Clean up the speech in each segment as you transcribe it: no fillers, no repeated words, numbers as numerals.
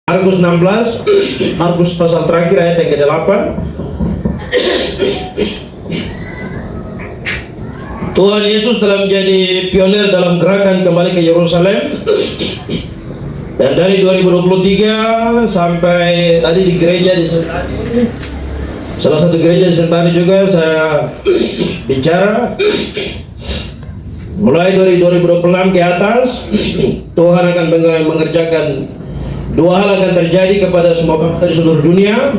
Markus 16, Markus pasal terakhir ayat yang ke-8. Tuhan Yesus telah menjadi pionir dalam gerakan kembali ke Yerusalem. Dan dari 2023 sampai tadi di gereja di Sentani, salah satu gereja di Sentani juga saya bicara. Mulai dari 2026 ke atas, Tuhan akan mengerjakan dua hal akan terjadi kepada semua bangsa di seluruh dunia.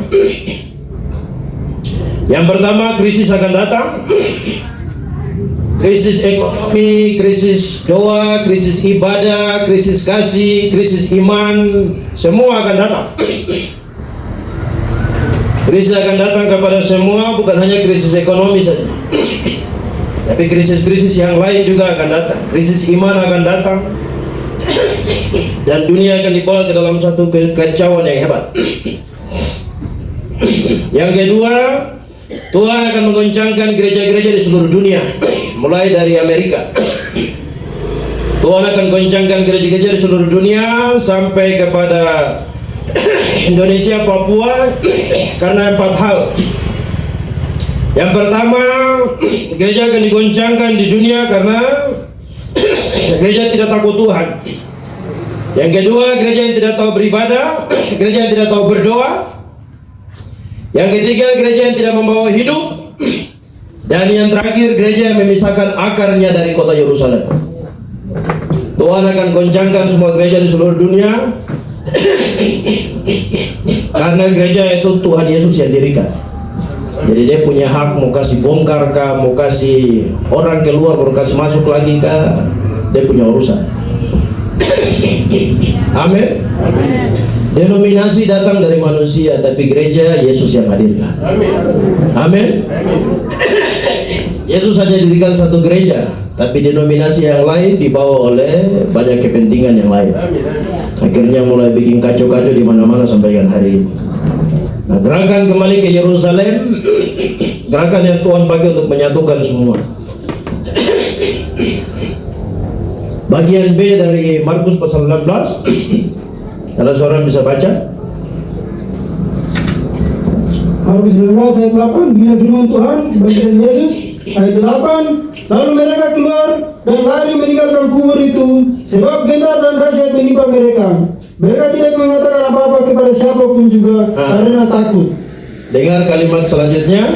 Yang pertama, krisis akan datang. Krisis ekonomi, krisis doa, krisis ibadah, krisis kasih, krisis iman, semua akan datang. Krisis akan datang kepada semua, bukan hanya krisis ekonomi saja, tapi krisis-krisis yang lain juga akan datang. Krisis iman akan datang, dan dunia akan dibawa ke dalam satu kekacauan yang hebat. Yang kedua, Tuhan akan menggoncangkan gereja-gereja di seluruh dunia, mulai dari Amerika. Tuhan akan goncangkan gereja-gereja di seluruh dunia sampai kepada Indonesia, Papua, karena 4 hal. Yang pertama, gereja akan digoncangkan di dunia karena gereja tidak takut Tuhan. Yang kedua, gereja yang tidak tahu beribadah, gereja yang tidak tahu berdoa. Yang ketiga, gereja yang tidak membawa hidup. Dan yang terakhir, gereja yang memisahkan akarnya dari kota Yerusalem. Tuhan akan goncangkan semua gereja di seluruh dunia, karena gereja itu Tuhan Yesus yang dirikan. Jadi dia punya hak mau kasih bongkar kah, mau kasih orang keluar, mau kasih masuk lagi kah, dia punya urusan. Amin. Denominasi datang dari manusia, tapi gereja Yesus yang hadirkan. Amin. Yesus hanya dirikan satu gereja, tapi denominasi yang lain dibawa oleh banyak kepentingan yang lain. Akhirnya mulai bikin kacau-kacau di mana-mana sampai dengan hari ini. Nah, gerakan kembali ke Yerusalem, gerakan yang Tuhan pakai untuk menyatukan semua. Bagian B dari Markus pasal 16. Kalau seorang bisa baca. Markus 16 ayat 8, bila firman Tuhan bagian Yesus. Ayat 8, lalu mereka keluar dan lari meninggalkan kubur itu, sebab gentar dan dahsyat menimpa mereka. Mereka tidak mengatakan apa-apa kepada siapapun juga karena takut. Dengar kalimat selanjutnya.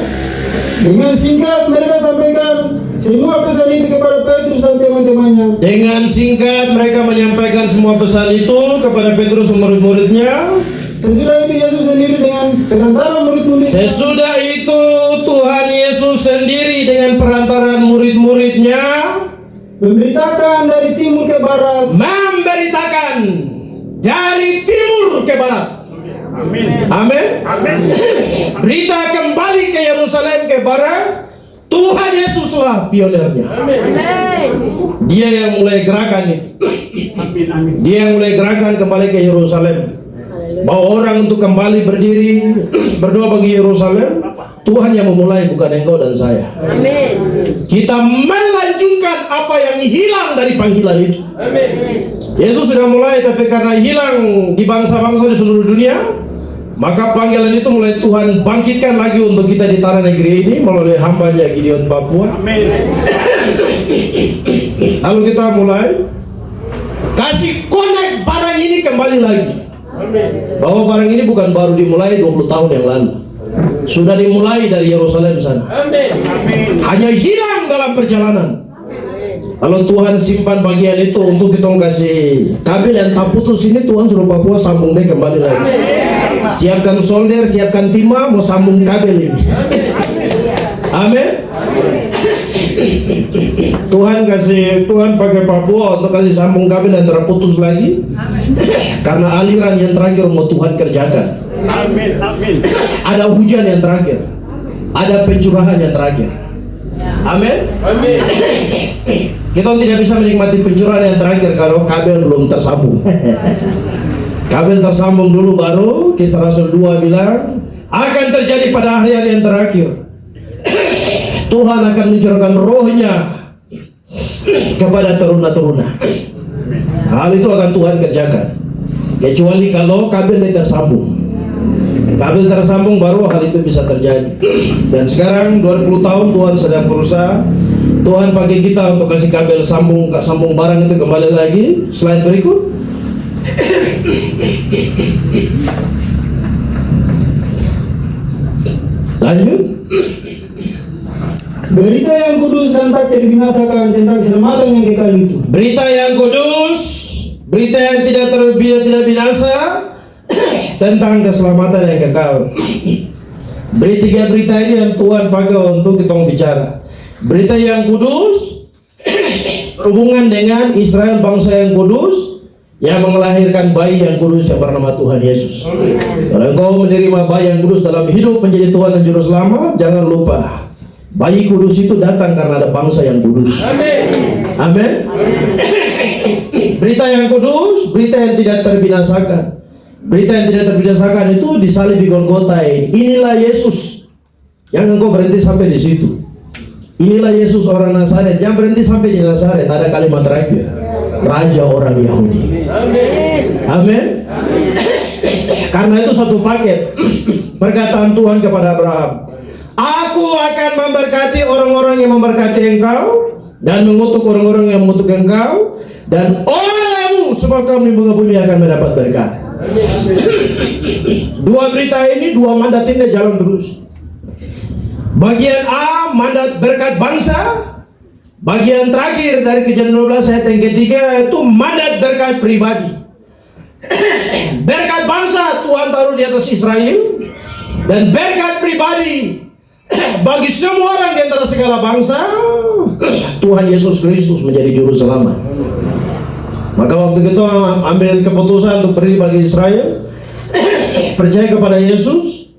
Dengan singkat mereka sampaikan semua pesan itu kepada Petrus dan teman-temannya. Dengan singkat mereka menyampaikan semua pesan itu kepada Petrus dan murid-muridnya. Sesudah itu Yesus sendiri dengan perantara murid-muridnya. Sesudah itu Tuhan Yesus sendiri dengan perantaraan murid-muridnya memberitakan dari timur ke barat. Memberitakan dari timur ke barat. Amin. Amin. Amin. Berita kembali ke Yerusalem ke barat. Tuhan Yesuslah pionirnya. Amin. Dia yang mulai gerakan itu. Dia yang mulai gerakan kembali ke Yerusalem. Bawa orang untuk kembali berdiri berdoa bagi Yerusalem. Tuhan yang memulai, bukan engkau dan saya. Amin. Kita melanjutkan apa yang hilang dari panggilan itu. Amin. Yesus sudah mulai, tapi karena hilang di bangsa-bangsa di seluruh dunia, maka panggilan itu mulai Tuhan bangkitkan lagi untuk kita di tanah negeri ini melalui hambanya Gideon Papua. Amin. Lalu kita mulai kasih connect barang ini kembali lagi. Amin. Bahwa barang ini bukan baru dimulai 20 tahun yang lalu. Sudah dimulai dari Yerusalem sana. Amin. Hanya hilang dalam perjalanan. Kalau Tuhan simpan bagian itu untuk kita kasih kabel yang tak putus ini, Tuhan suruh Papua sambung deh kembali lagi. Siapkan solder, siapkan timah, mau sambung kabel ini. Amin. Tuhan pakai Papua untuk kasih sambung kabel yang terputus lagi. Karena aliran yang terakhir mau Tuhan kerjakan. Amin. Amin. Ada hujan yang terakhir, ada pencurahan yang terakhir. Amin. Amin. Kita tidak bisa menikmati pencurahan yang terakhir kalau kabel belum tersambung. Kabel tersambung dulu, baru Kisah Rasul 2 bilang akan terjadi pada hari yang terakhir. Tuhan akan mencurahkan rohnya kepada teruna-teruna. Hal itu akan Tuhan kerjakan. Kecuali kalau kabel tersambung. Kabel tersambung baru hal itu bisa terjadi. Dan sekarang 20 tahun Tuhan sedang berusaha. Tuhan pakai kita untuk kasih kabel sambung barang itu kembali lagi. Slide berikut. Lanjut. Berita yang kudus dan tak terbinasakan tentang keselamatan yang kekal itu. Berita yang kudus, berita yang tidak binasa tentang keselamatan yang kekal. Tiga berita ini yang Tuhan pakai untuk kita bicara. Berita yang kudus hubungan dengan Israel, bangsa yang kudus yang melahirkan bayi yang kudus yang bernama Tuhan Yesus. Kalau engkau menerima bayi yang kudus dalam hidup menjadi Tuhan dan Juru Selamat, jangan lupa bayi kudus itu datang karena ada bangsa yang kudus. Amin. Berita yang kudus, berita yang tidak terbinasakan. Berita yang tidak terbinasakan itu disalib di Golgota. Inilah Yesus. Jangan engkau berhenti sampai di situ. Inilah Yesus orang Nazaret. Jangan berhenti sampai di Nazaret. Ada kalimat terakhir. Raja orang Yahudi. Amin. Karena itu satu paket. Perkataan Tuhan kepada Abraham. Aku akan memberkati orang-orang yang memberkati engkau dan mengutuk orang-orang yang mengutuk engkau, dan olehmu semua kaum di muka bumi akan mendapat berkat. Dua berita ini, dua mandat ini jalan terus. Bagian A, mandat berkat bangsa. Bagian terakhir dari Kejadian 12 ayat yang ketiga itu mandat berkat pribadi. Berkat bangsa Tuhan taruh di atas Israel, dan berkat pribadi bagi semua orang di antara segala bangsa, Tuhan Yesus Kristus menjadi Juru Selamat. Maka waktu itu ambil keputusan untuk beri bagi Israel, percaya kepada Yesus,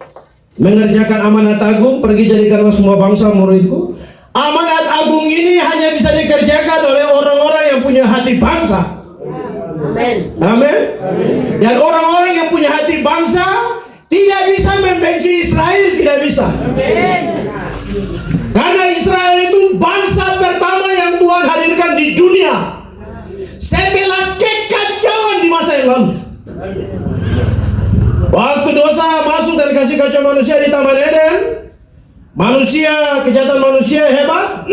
mengerjakan amanat agung, pergi jadikanlah semua bangsa muridku. Amanat agung ini hanya bisa dikerjakan oleh orang-orang yang punya hati bangsa. Amin. Amin. Dan orang-orang yang punya hati bangsa tidak bisa membenci Israel, tidak bisa. Amin. Karena Israel itu bangsa pertama yang Tuhan hadirkan di dunia setelah kekacauan di masa yang lalu. Waktu dosa masuk dan kasih kacau manusia di Taman Eden, manusia, kejahatan manusia hebat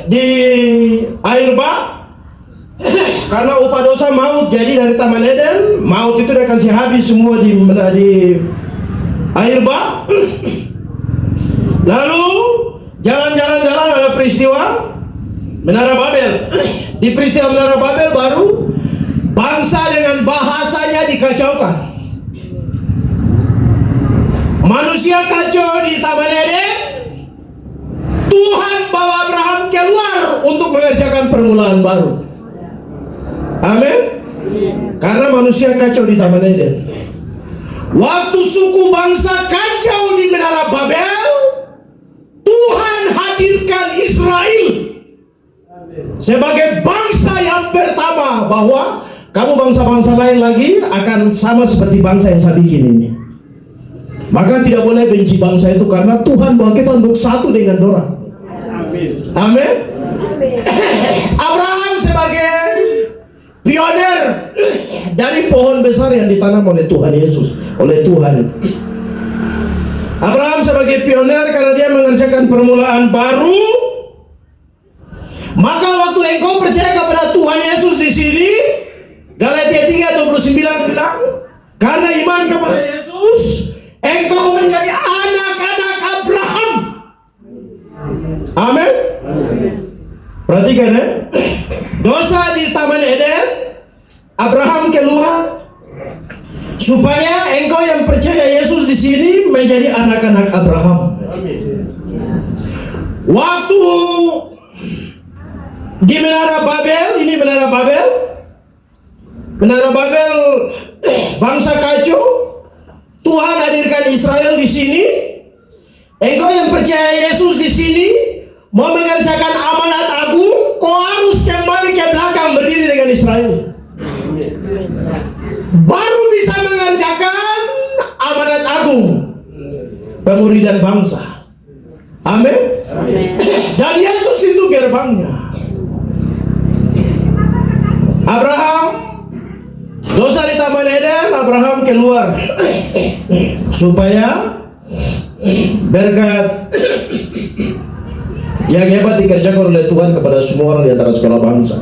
di air bah. Karena upah dosa maut, jadi dari Taman Eden maut itu dia kasih habis semua di air bah. Lalu jalan-jalan ada peristiwa Menara Babel. Di peristiwa Menara Babel baru bangsa dengan bahasanya dikacaukan. Manusia kacau di Taman Eden. Tuhan bawa Abraham keluar untuk mengerjakan permulaan baru. Amin. Karena manusia kacau di Taman Eden. Waktu suku bangsa kacau di Menara Babel, Tuhan hadirkan Israel sebagai bangsa yang pertama, bahwa kamu bangsa-bangsa lain lagi akan sama seperti bangsa yang saya bikin ini. Maka tidak boleh benci bangsa itu, karena Tuhan bawa kita untuk satu dengan dorang. Amin. Abraham sebagai pioner dari pohon besar yang ditanam oleh Tuhan Yesus, oleh Tuhan. Abraham sebagai pioner karena dia mengerjakan permulaan baru. Maka waktu engkau percaya kepada Tuhan Yesus di sini, Galatia 3:29 bilang, karena iman kepada Yesus, engkau menjadi anak-anak Abraham. Amin. Perhatikan ya, dosa di Taman Eden, Abraham keluar supaya engkau yang percaya Yesus di sini menjadi anak-anak Abraham. Waktu di Menara Babel, ini Menara Babel bangsa kacau, Tuhan hadirkan Israel di sini. Engkau yang percaya Yesus di sini mau mengerjakan amanat agung, kau harus kembali ke belakang berdiri dengan Israel. Baru bisa mengerjakan amanat agung pemuridan bangsa. Amin. Dan Yesus itu gerbangnya. Abraham Dosa di Taman Eden, Abraham keluar supaya berkat yang hebat dikerjakan oleh Tuhan kepada semua orang di antara segala bangsa.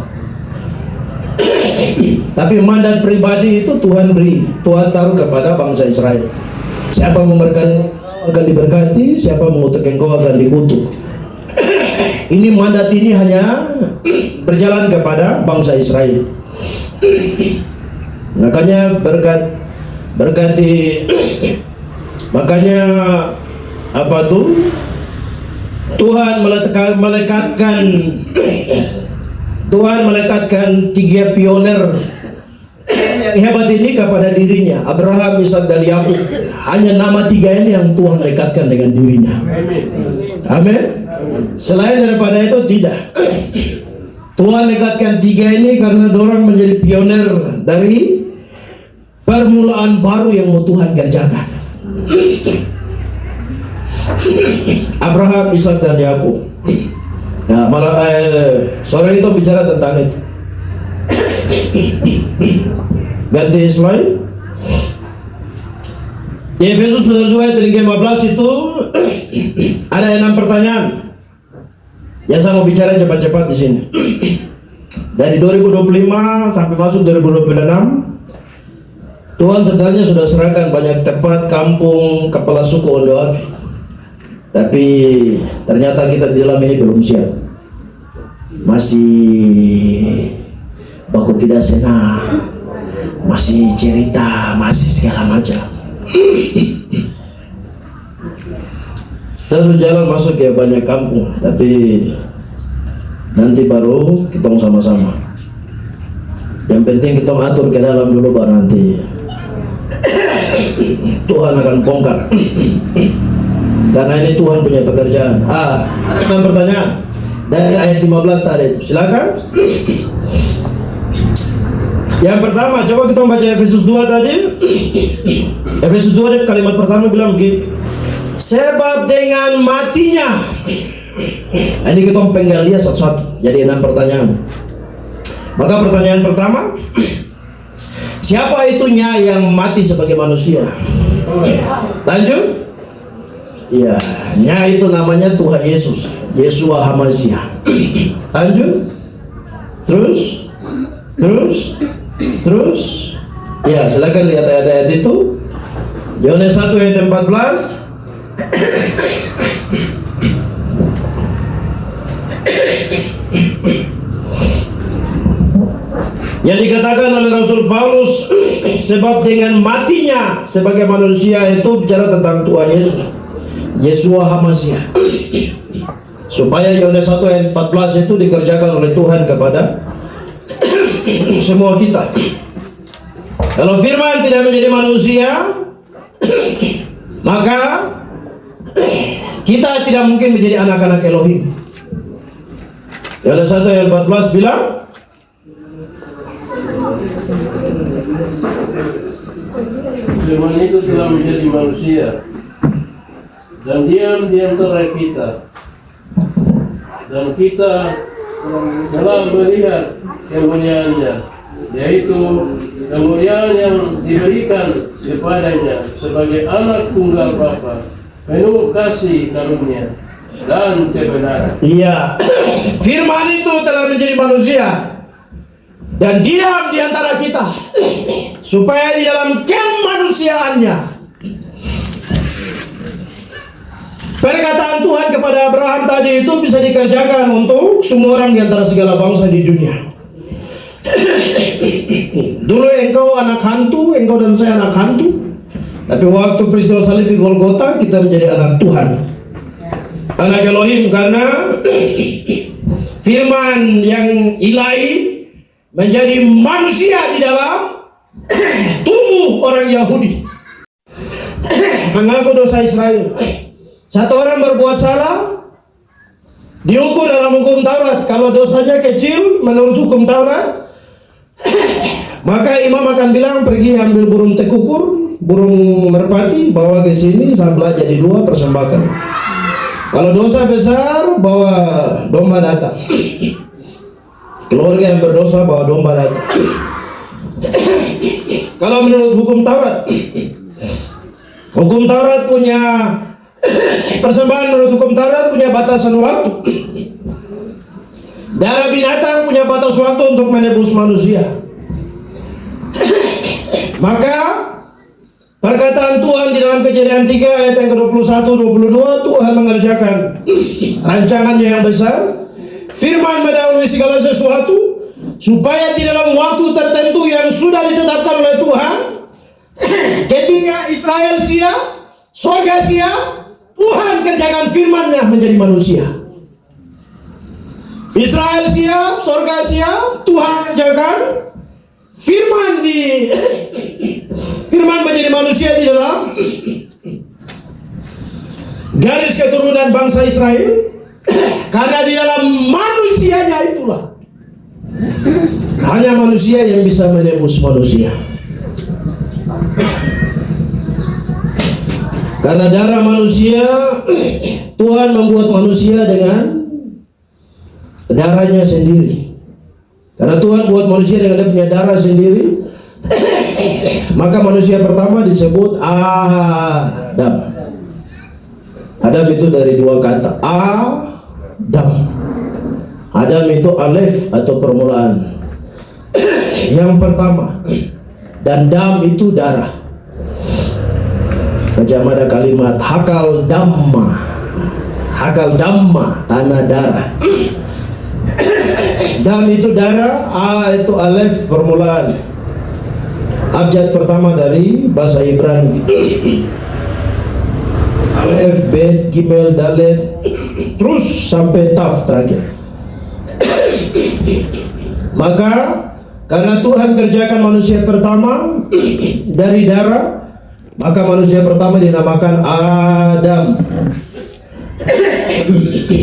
Tapi mandat pribadi itu Tuhan beri, Tuhan taruh kepada bangsa Israel. Siapa memberkati akan diberkati, siapa mengutuk engkau akan dikutuk. Ini mandat ini hanya berjalan kepada bangsa Israel. Makanya berkati, makanya apa tuh? Tuhan melekatkan 3 pioner yang hebat ini kepada dirinya, Abraham, Ishak, dan Yakub. Hanya nama 3 ini yang Tuhan lekatkan dengan dirinya. Amin. Selain daripada itu tidak. Tuhan lekatkan 3 ini karena dorang menjadi pioner dari permulaan baru yang mau Tuhan kerjakan. Abraham, Ishak, dan Yakub. Nah, malah sore itu bicara tentang itu. Ganti slide. Di Efesus 2 ayat 15 itu ada 6 pertanyaan. Yang saya mau bicara cepat-cepat di sini. Dari 2025 sampai masuk 2026, Tuhan sebenarnya sudah serahkan banyak tempat, kampung, kepala suku Ondoafi. Tapi ternyata kita di dalam ini belum siap. Masih baku tidak senang, masih cerita, masih segala macam. Terus jalan masuk ke banyak kampung, tapi nanti baru kita sama-sama. Yang penting kita atur ke dalam dulu, baru nanti Tuhan akan bongkar. Karena ini Tuhan punya pekerjaan. Ada 6 pertanyaan dari ayat 15 tadi itu. Silakan. Yang pertama, coba kita baca Efesus 2 tadi. Efesus 2 kalimat pertama bilang begini. Sebab dengan matinya. Ini kita pengen lihat satu-satu. Jadi 6 pertanyaan. Maka pertanyaan pertama, siapa itunya yang mati sebagai manusia? Lanjut. Ya, nya itu namanya Tuhan Yesus, Yeshua HaMasiah. Lanjut. Terus. Ya, silakan lihat ayat-ayat itu. Yohanes 1 ayat 14. Yang dikatakan oleh Rasul Paulus, sebab dengan matinya sebagai manusia itu bicara tentang Tuhan Yesus, Yeshua HaMasiah. Supaya Yohanes 1 ayat 14 itu dikerjakan oleh Tuhan kepada semua kita. Kalau firman tidak menjadi manusia, maka kita tidak mungkin menjadi anak-anak Elohim. Yohanes 1 ayat 14 bilang, firman itu telah menjadi manusia dan diam di antara kita, dan kita telah melihat kemuliaannya, yaitu kemuliaan yang diberikan kepadanya sebagai anak tunggal Bapa, penuh kasih karunia dan kebenaran. Iya, firman itu telah menjadi manusia dan diam di antara kita, supaya di dalam kemanusiaannya perkataan Tuhan kepada Abraham tadi itu bisa dikerjakan untuk semua orang di antara segala bangsa di dunia. Dulu engkau anak hantu, engkau dan saya anak hantu. Tapi waktu peristiwa salib di Golgota, kita menjadi anak Tuhan, anak Elohim, karena firman yang ilahi menjadi manusia di dalam tubuh orang Yahudi, mengaku dosa Israel. Satu orang berbuat salah, diukur dalam hukum Taurat. Kalau dosanya kecil menurut hukum Taurat, maka imam akan bilang, pergi ambil burung tekukur, burung merpati, bawa ke sini, sambelah jadi 2, persembahkan. Kalau dosa besar, bawa domba datang. Keluarga yang berdosa bawa domba datang. Kalau menurut hukum Taurat punya persembahan menurut hukum Taurat punya batasan waktu. Darah binatang punya batas waktu untuk menebus manusia. Maka perkataan Tuhan di dalam Kejadian 3 ayat yang ke-21-22, Tuhan mengerjakan rancangannya yang besar. Firman mendahului segala sesuatu supaya di dalam waktu tertentu yang sudah ditetapkan oleh Tuhan, ketika Israel siap, surga siap, Tuhan kerjakan firman-Nya menjadi manusia. Israel siap, surga siap, Tuhan kerjakan firman menjadi manusia di dalam garis keturunan bangsa Israel. Karena di dalam manusianya itulah hanya manusia yang bisa menebus manusia. Karena darah manusia, Tuhan membuat manusia dengan darahnya sendiri. Karena Tuhan buat manusia dengan dia punya darah sendiri, maka manusia pertama disebut Adam. Adam itu dari dua kata, Adam. Adam itu alef atau permulaan yang pertama, dan dam itu darah. Macam ada kalimat hakal damma, tanah darah. Dam itu darah, A itu alef permulaan, abjad pertama dari bahasa Ibrani. Alef, Bet, Gimel, Dalet, terus sampai Taf terakhir. Maka karena Tuhan kerjakan manusia pertama dari darah, maka manusia pertama dinamakan Adam.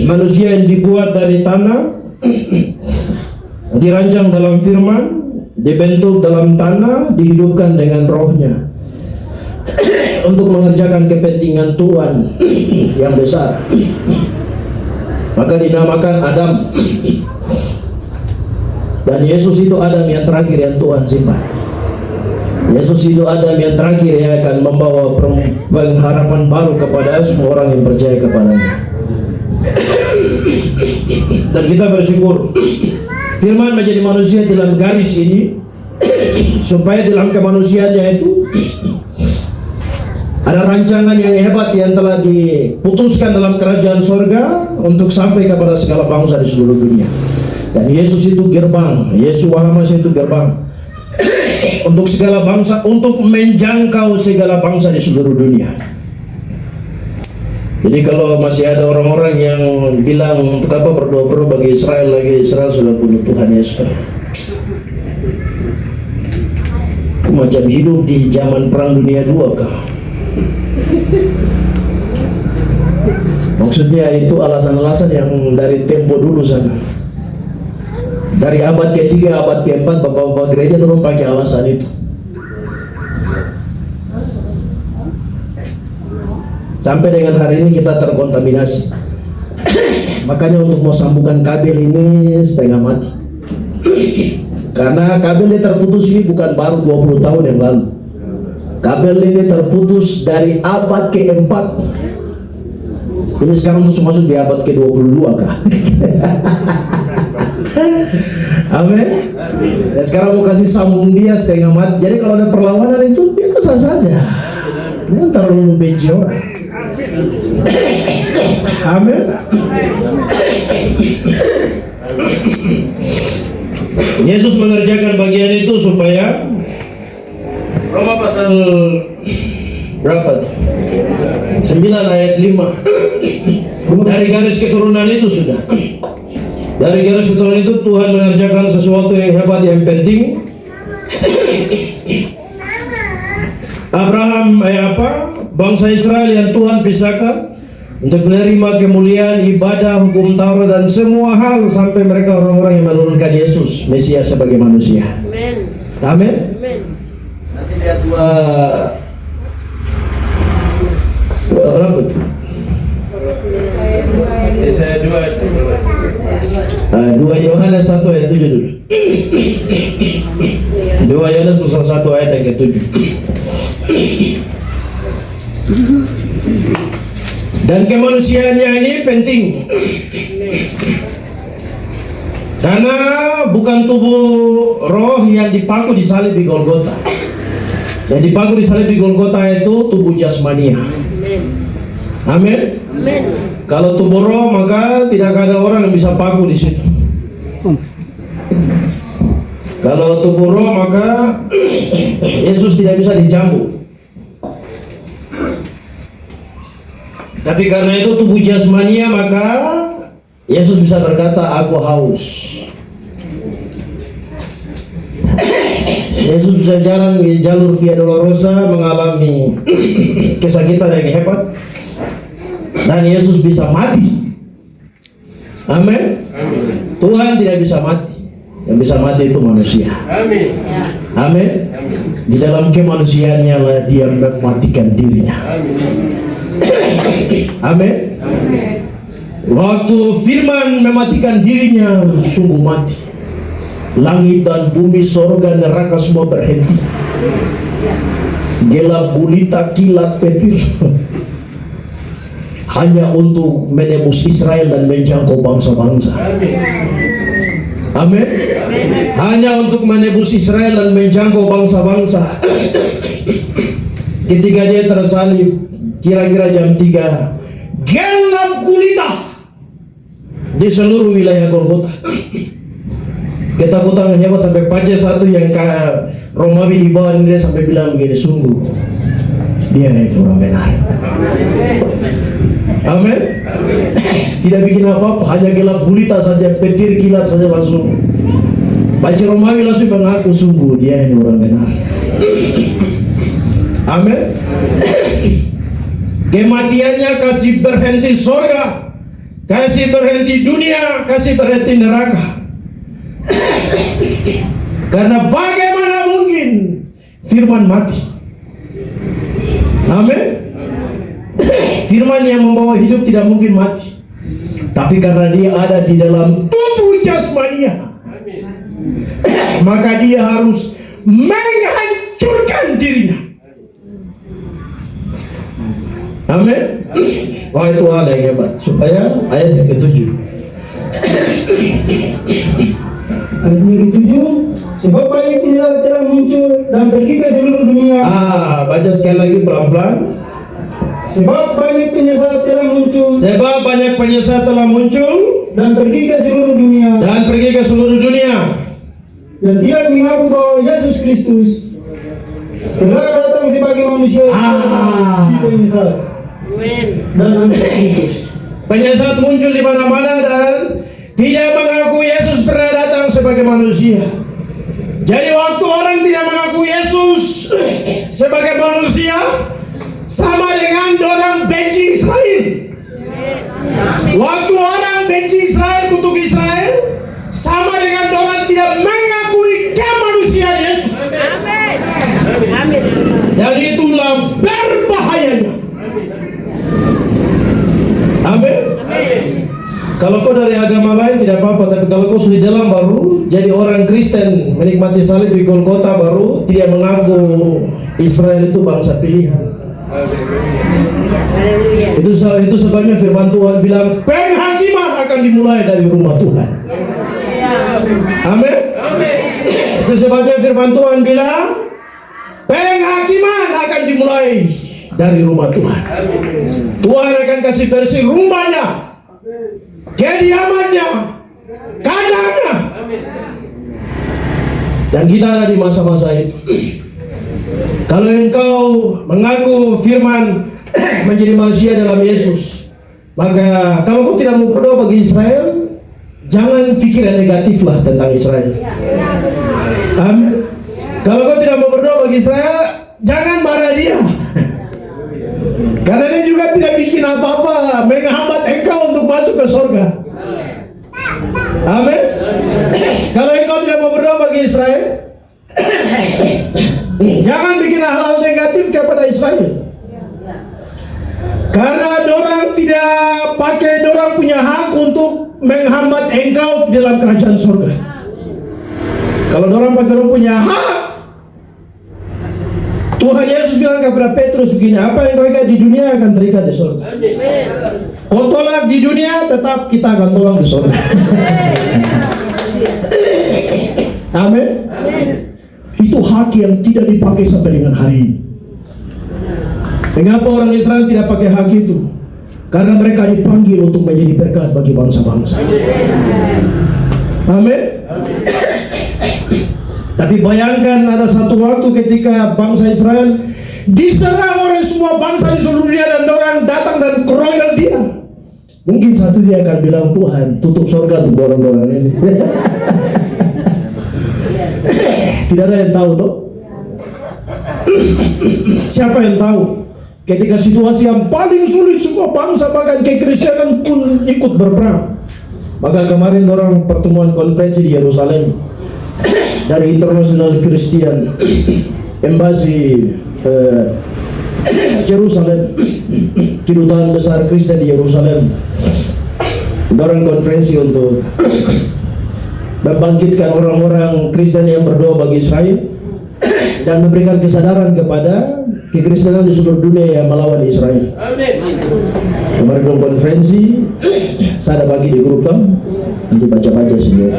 Manusia yang dibuat dari tanah, dirancang dalam firman, dibentuk dalam tanah, dihidupkan dengan rohnya untuk mengerjakan kepentingan Tuhan yang besar. Maka dinamakan Adam. Dan Yesus itu Adam yang terakhir yang Tuhan simpan. Yesus itu Adam yang terakhir yang akan membawa pengharapan baru kepada semua orang yang percaya kepadanya. Dan kita bersyukur firman menjadi manusia dalam garis ini, supaya dalam kemanusiaannya itu ada rancangan yang hebat yang telah diputuskan dalam kerajaan sorga untuk sampai kepada segala bangsa di seluruh dunia. Dan Yesus itu gerbang, Yesus Wahamas itu gerbang untuk segala bangsa, untuk menjangkau segala bangsa di seluruh dunia. Jadi kalau masih ada orang-orang yang bilang untuk apa berdoa bagi Israel, lagi Israel sudah bunuh Tuhan Yesus. Macam hidup di zaman perang dunia 2 kah? Maksudnya itu alasan-alasan yang dari tempo dulu sana. Dari abad ke-3, abad ke-4, bapak-bapak gereja turun pakai alasan itu. Sampai dengan hari ini kita terkontaminasi. Makanya untuk mau sambungkan kabel ini setengah mati. Karena kabel ini terputus ini bukan baru 20 tahun yang lalu. Kabel ini terputus dari abad ke-4. Ini sekarang masuk di abad ke-22 kah? Amin. Dan sekarang mau kasih sambung dia setengah mati. Jadi kalau ada perlawanan itu biasa saja. Jangan terlalu benci orang. Amin. Yesus mengerjakan bagian itu supaya Roma pasal berapa? 9 ayat 5. Dari garis keturunan itu sudah. Dari garis keturunan itu Tuhan mengerjakan sesuatu yang hebat, yang penting. Abraham bangsa Israel yang Tuhan pisahkan untuk menerima kemuliaan, ibadah, hukum Taurat dan semua hal sampai mereka orang-orang yang menurunkan Yesus Mesias sebagai manusia. Amin. Amin. Nanti lihat berapa itu? 2 Yohanes 1 ayat 7 dulu. 2 Yohanes pasal 1 ayat yang ke-7. Dan kemanusiaannya ini penting. Karena bukan tubuh roh yang dipaku di salib di Golgota. Yang dipaku di salib di Golgota itu tubuh jasmania. Amin. Kalau tubuh roh maka tidak ada orang yang bisa paku di situ. Kalau tubuh roh maka Yesus tidak bisa dicambuk. Tapi karena itu tubuh jasmania maka Yesus bisa berkata, aku haus. Yesus bisa jalan di jalur Via Dolorosa mengalami kesakitan yang hebat. Dan Yesus bisa mati. Amin. Tuhan tidak bisa mati. Yang bisa mati itu manusia. Amin. Amin. Di dalam kemanusiaannya lah dia mematikan dirinya. Amin. Waktu firman mematikan dirinya, sungguh mati. Langit dan bumi, sorga, neraka semua berhenti. Gelap gulita, kilat petir. Hanya untuk menembus Israel dan menjangkau bangsa-bangsa. Amin. Hanya untuk menebus Israel dan menjangkau bangsa-bangsa. Ketika dia tersalib, kira-kira jam 3, gelap gulita di seluruh wilayah Golgota. Ketakutan hebat sampai Pace satu yang Romawi di bawah dia sampai bilang begini, sungguh dia itu orang benar. Amin. Tidak bikin apa-apa, hanya gelap gulita saja, petir kilat saja langsung. Pace Romawi langsung mengaku sungguh dia ini orang benar. Amin. Kematiannya kasih berhenti sorga, kasih berhenti dunia, kasih berhenti neraka. Karena bagaimana mungkin firman mati? Amin. Firman yang membawa hidup tidak mungkin mati. Tapi karena dia ada di dalam tubuh jasmania, maka dia harus menghancurkan dirinya. Amin. Wah, itu ada yang hebat. Supaya ayat yang ke-7. Ayat yang ke-7, sebab banyak penyesat telah muncul dan pergi ke seluruh dunia. Baca sekali lagi pelan-pelan. Sebab banyak penyesat telah muncul Sebab banyak penyesat telah muncul dan pergi ke seluruh dunia, dan tidak mengaku bahwa Yesus Kristus telah datang sebagai manusia. Si penyesat dan Antikristus. Penyesat muncul di mana-mana dan tidak mengaku Yesus pernah datang sebagai manusia. Jadi waktu orang tidak mengaku Yesus sebagai manusia, sama dengan orang benci Israel. Waktu orang benci Israel, kutuk Israel, sama dengan orang tidak mengakui kemanusiaan Yesus. Amin. Dan itulah berbahayanya. Amin. Kalau kau dari agama lain tidak apa-apa, tapi kalau kau sudah dalam baru jadi orang Kristen, menikmati salib di Golgota baru, tidak mengaku Israel itu bangsa pilihan. Itu sebabnya firman Tuhan bilang penghakiman akan dimulai dari rumah Tuhan. Amin. Itu sebabnya firman Tuhan bilang penghakiman akan dimulai dari rumah Tuhan. Tuhan akan kasih bersih rumahnya, kediamannya, kandangnya. Dan kita ada di masa-masa itu. Kalau engkau mengaku firman menjadi manusia dalam Yesus, maka kalau kau tidak mau berdoa bagi Israel, jangan pikiran negatif lah tentang Israel. Kalau kau tidak mau berdoa bagi Israel, jangan marah dia. Karena dia juga tidak bikin apa-apa menghambat engkau untuk masuk ke surga. Amin. Kalau engkau tidak mau berdoa bagi Israel, jangan bikin hal-hal negatif kepada Israel. Karena dorang tidak pakai dorang punya hak untuk menghambat engkau di dalam kerajaan surga. Kalau dorang pakai dorang punya hak Tuhan Yesus bilang kepada Petrus begini, apa yang kau ikat di dunia akan terikat di surga. Amin. Kau tolak di dunia, tetap kita akan tolak di surga. Amin. Itu hak yang tidak dipakai sampai dengan hari ini. Mengapa orang Israel tidak pakai hak itu? Karena mereka dipanggil untuk menjadi berkat bagi bangsa-bangsa. Amin. Tapi bayangkan ada satu waktu ketika bangsa Israel diserang oleh semua bangsa di seluruh dunia dan orang datang dan keroyok dia. Mungkin satu dia akan bilang, Tuhan tutup surga untuk orang-orang ini. Tidak ada yang tahu toh. Siapa yang tahu? Ketika situasi yang paling sulit, semua bangsa bahkan kekristenan pun ikut berperang. Maka kemarin orang pertemuan konferensi di Yerusalem dari International Christian Embassy Yerusalem, kedutaan besar Kristen di Yerusalem, orang konferensi untuk membangkitkan orang-orang Kristen yang berdoa bagi Israel dan memberikan kesadaran kepada kekristenan di seluruh dunia yang melawan Israel. Amin. Kemarin dalam konferensi saya ada bagi di grup kan, nanti baca-baca sendiri.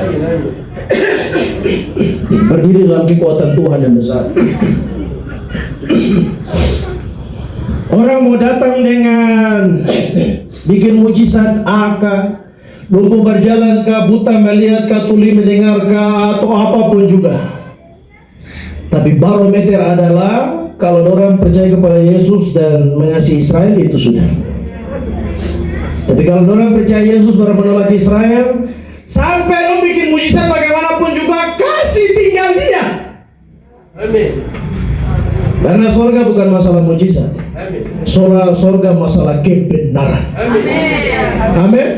Berdiri dalam kekuatan Tuhan yang besar. Orang mau datang dengan bikin mujizat akal, lumpuh berjalan ke, buta melihat ke, tuli mendengar ke, atau apapun juga. Tapi barometer adalah kalau orang percaya kepada Yesus dan mengasihi Israel, itu sudah. Tapi kalau orang percaya Yesus baru menolak Israel, sampai orang bikin mujizat bagaimanapun juga, kasih tinggal dia. Amin. Karena surga bukan masalah mujizat. Amin. Surga masalah kebenaran. Amin. Amin.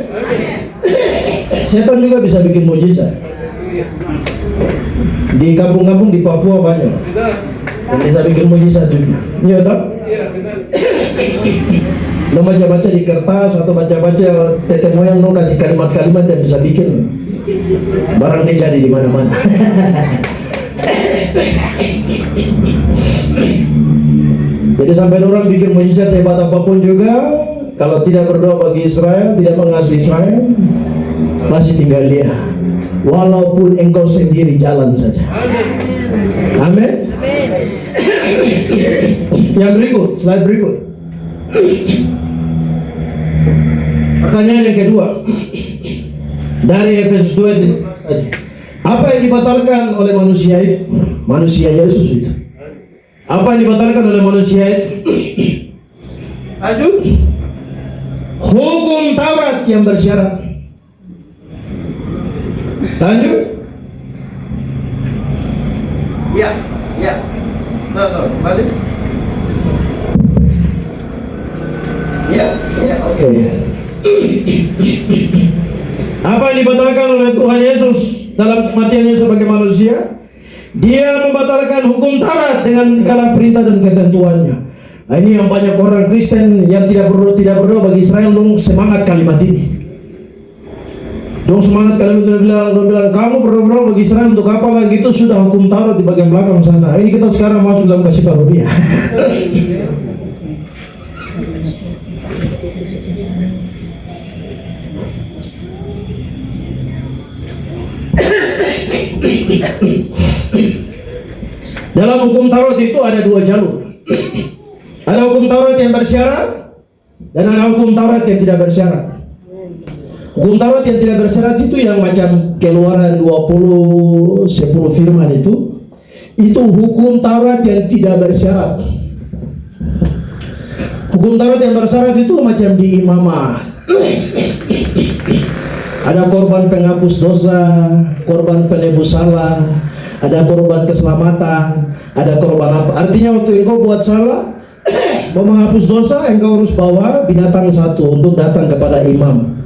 Setan juga bisa bikin mujizat. Di kampung-kampung di Papua banyak yang bisa bikin mujizat juga. Iya toh? Iya, benar. Lo baca-baca di kertas atau baca-baca tete moyang, lo kasih kalimat-kalimat yang bisa bikin barang dia jadi di mana-mana. Jadi sampai orang bikin mujizat hebat apapun juga, kalau tidak berdoa bagi Israel, tidak mengasihi Israel, masih tinggal dia. Walaupun engkau sendiri jalan saja. Amin. Yang berikut, slide berikut. Pertanyaan yang kedua dari Efesus 2 tadi. Apa yang dibatalkan oleh manusia itu? Manusia Yesus itu. Apa yang dibatalkan oleh manusia itu? Lanjut. Hukum Taurat yang bersyarat. Lanjut. Ya. No, balik. Ya, oke. Apa yang dibatalkan oleh Tuhan Yesus dalam kematiannya sebagai manusia? Dia membatalkan hukum Taurat dengan segala perintah dan ketentuannya. Nah, ini yang banyak orang Kristen yang tidak berdoa bagi Israel, dong semangat kalimat ini. Dong semangat kalimat bilang kamu berdoa bagi Israel untuk apa lagi, itu sudah hukum Taurat di bagian belakang sana. Ini kita sekarang masuk dalam kasih karunia. Dalam hukum Taurat itu ada dua jalur. Ada hukum Taurat yang bersyarat dan ada hukum Taurat yang tidak bersyarat. Hukum Taurat yang tidak bersyarat itu yang macam Keluaran 20:10 firman itu hukum Taurat yang tidak bersyarat. Hukum Taurat yang bersyarat itu macam di imamah. Ada korban penghapus dosa, korban penebus salah, ada korban keselamatan, ada korban apa. Artinya waktu engkau buat salah, mau menghapus dosa, engkau harus bawa binatang satu untuk datang kepada imam.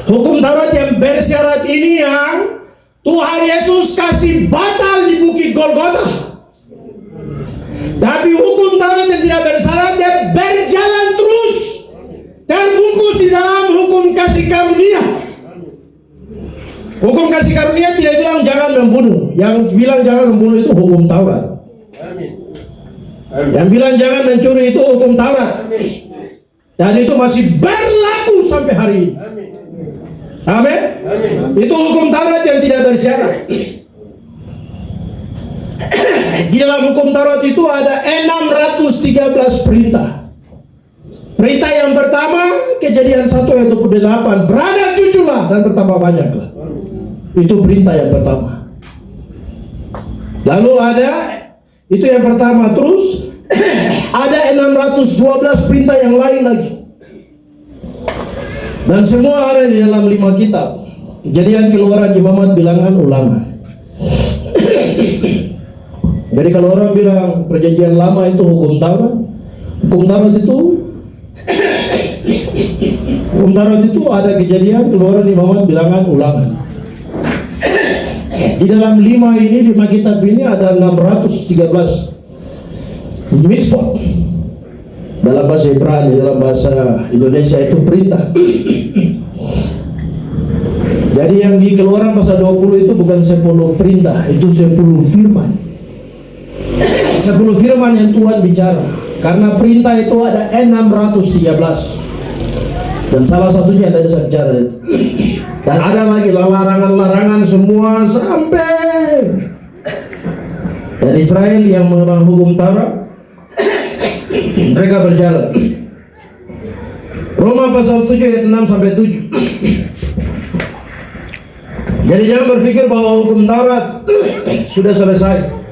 Hukum Taurat yang bersyarat ini yang Tuhan Yesus kasih batal di Bukit Golgota. Tapi hukum Taurat yang tidak bersyarat, dia berjalan terus, terbungkus di dalam hukum kasih karunia. Hukum kasih karunia tidak bilang jangan membunuh. Yang bilang jangan membunuh itu hukum Taurat. Yang bilang jangan mencuri itu hukum Taurat. Dan itu masih berlaku sampai hari ini. Amin. Itu hukum Taurat yang tidak bersyarat. Di dalam hukum Taurat itu ada 613 perintah. Perintah yang pertama, Kejadian 1 ayat 28, beranak cuculah dan bertambah banyaklah. Itu perintah yang pertama. Lalu ada, itu yang pertama, terus ada 612 perintah yang lain lagi. Dan semua ada di dalam 5 kitab. Kejadian, Keluaran, Imamat, Bilangan, Ulangan. Jadi kalau orang bilang perjanjian lama itu hukum Taurat itu ada Kejadian, Keluaran, Imamat, Bilangan, Ulangan. Di dalam 5 kitab ini ada 613 mitzvot. Dalam bahasa Ibrani, dalam bahasa Indonesia itu perintah. Jadi yang di Keluaran pasal 20 itu bukan 10 perintah, itu 10 firman. 10 firman yang Tuhan bicara. Karena perintah itu ada 613. Dan salah satunya tadi saya bicara itu. Dan ada lagi larangan-larangan semua sampai. Dan Israel yang mengenal hukum Taurat, mereka berjalan. Roma pasal 7 ayat 6 sampai 7. Jadi jangan berpikir bahwa hukum Taurat sudah selesai.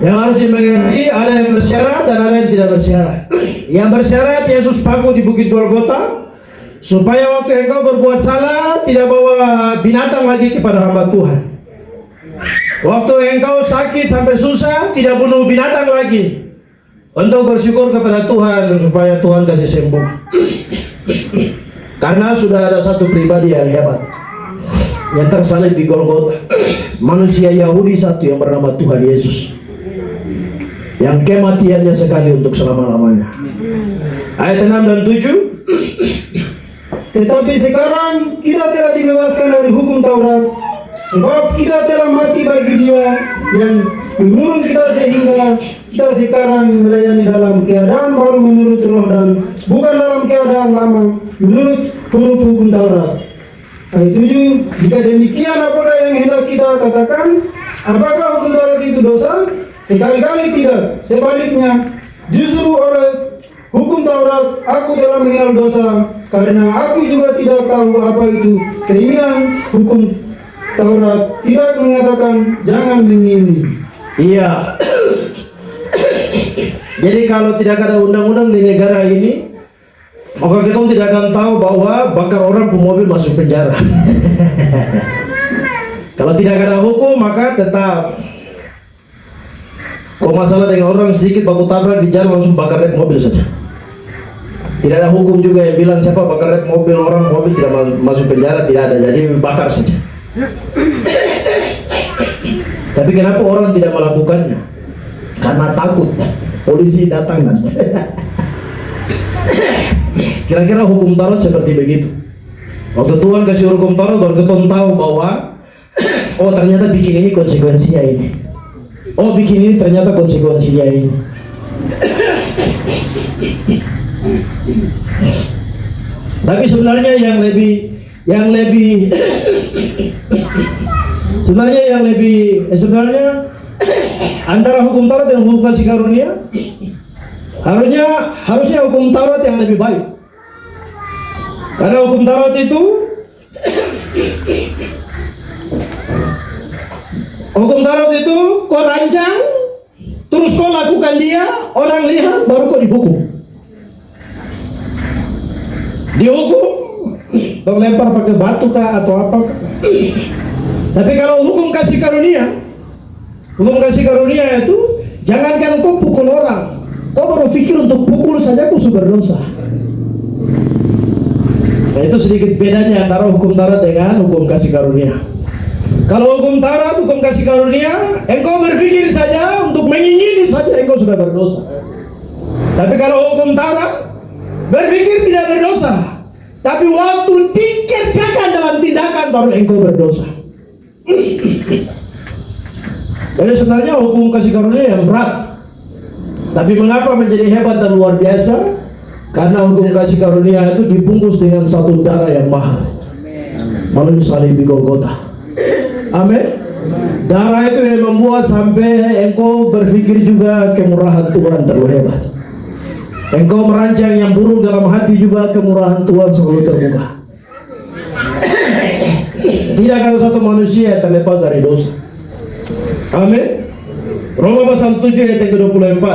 Yang harus dimengerti ada yang bersyarat dan ada yang tidak bersyarat. Yang bersyarat Yesus paku di Bukit Golgota supaya waktu engkau berbuat salah tidak bawa binatang lagi kepada hamba Tuhan. Waktu engkau sakit sampai susah tidak bunuh binatang lagi. Untuk bersyukur kepada Tuhan supaya Tuhan kasih sembuh. Karena sudah ada satu pribadi yang hebat yang tersalib di Golgota, manusia Yahudi satu yang bernama Tuhan Yesus, yang kematiannya sekali untuk selama-lamanya. Ayat 6 dan 7. Tetapi sekarang kita telah dibebaskan dari hukum Taurat, sebab kita telah mati bagi Dia yang mengurung kita sehingga kita sekarang melayani dalam keadaan baru menurut roh dan bukan dalam keadaan lama menurut huruf hukum Taurat. Ayat 7. Jika demikian, apakah yang hendak kita katakan? Apakah hukum Taurat itu dosa? Sekali-kali tidak. Sebaliknya, justru oleh hukum Taurat aku telah mengenal dosa, karena aku juga tidak tahu apa itu keinginan. Hukum Taurat tidak mengatakan jangan mengingini. Iya. Jadi kalau tidak ada undang-undang di negara ini, maka kita tidak akan tahu bahwa bakar orang pemobil masuk penjara. Kalau tidak ada hukum, maka tetap. Kalau masalah dengan orang sedikit baku tabrak di jalan langsung bakar rem mobil saja. Tidak ada hukum juga yang bilang siapa bakar rem mobil orang, mobil tidak masuk penjara, tidak ada. Jadi bakar saja. Tapi kenapa orang tidak melakukannya? Karena takut polisi datang nanti. Kira-kira hukum Taurat seperti begitu. Waktu Tuhan kasih hukum Taurat, baru kita tahu bahwa oh ternyata bikin ini konsekuensinya ini. Oh bikin ini ternyata konsekuensinya ini. Tapi sebenarnya yang lebih antara hukum Taurat dan hukum kasih karunia, harusnya hukum Taurat yang lebih baik. Karena hukum Taurat itu kau rancang, terus kau lakukan dia, orang lihat, baru kau dihukum. Dihukum, kau lempar pakai batu kah atau apa kah. Tapi kalau hukum kasih karunia itu jangankan kau pukul orang, kau baru pikir untuk pukul saja kau sudah berdosa. Nah, itu sedikit bedanya antara hukum Taurat dengan hukum kasih karunia. Kalau hukum Taurat, hukum kasih karunia, engkau berpikir saja untuk mengingini saja engkau sudah berdosa. Tapi kalau hukum Taurat, berpikir tidak berdosa, tapi waktu dikerjakan dalam tindakan baru engkau berdosa. Jadi sebenarnya hukum kasih karunia yang berat. Tapi mengapa menjadi hebat dan luar biasa? Karena hukum kasih karunia itu dibungkus dengan satu darah yang mahal melalui salib di Golgota. Amin. Darah itu yang membuat sampai engkau berpikir juga kemurahan Tuhan terlalu hebat. Engkau merancang yang buruk dalam hati juga kemurahan Tuhan selalu terbuka. Tidak ada satu manusia yang terlepas dari dosa. Amin. Roma pasal 7 ayat yang ke-24.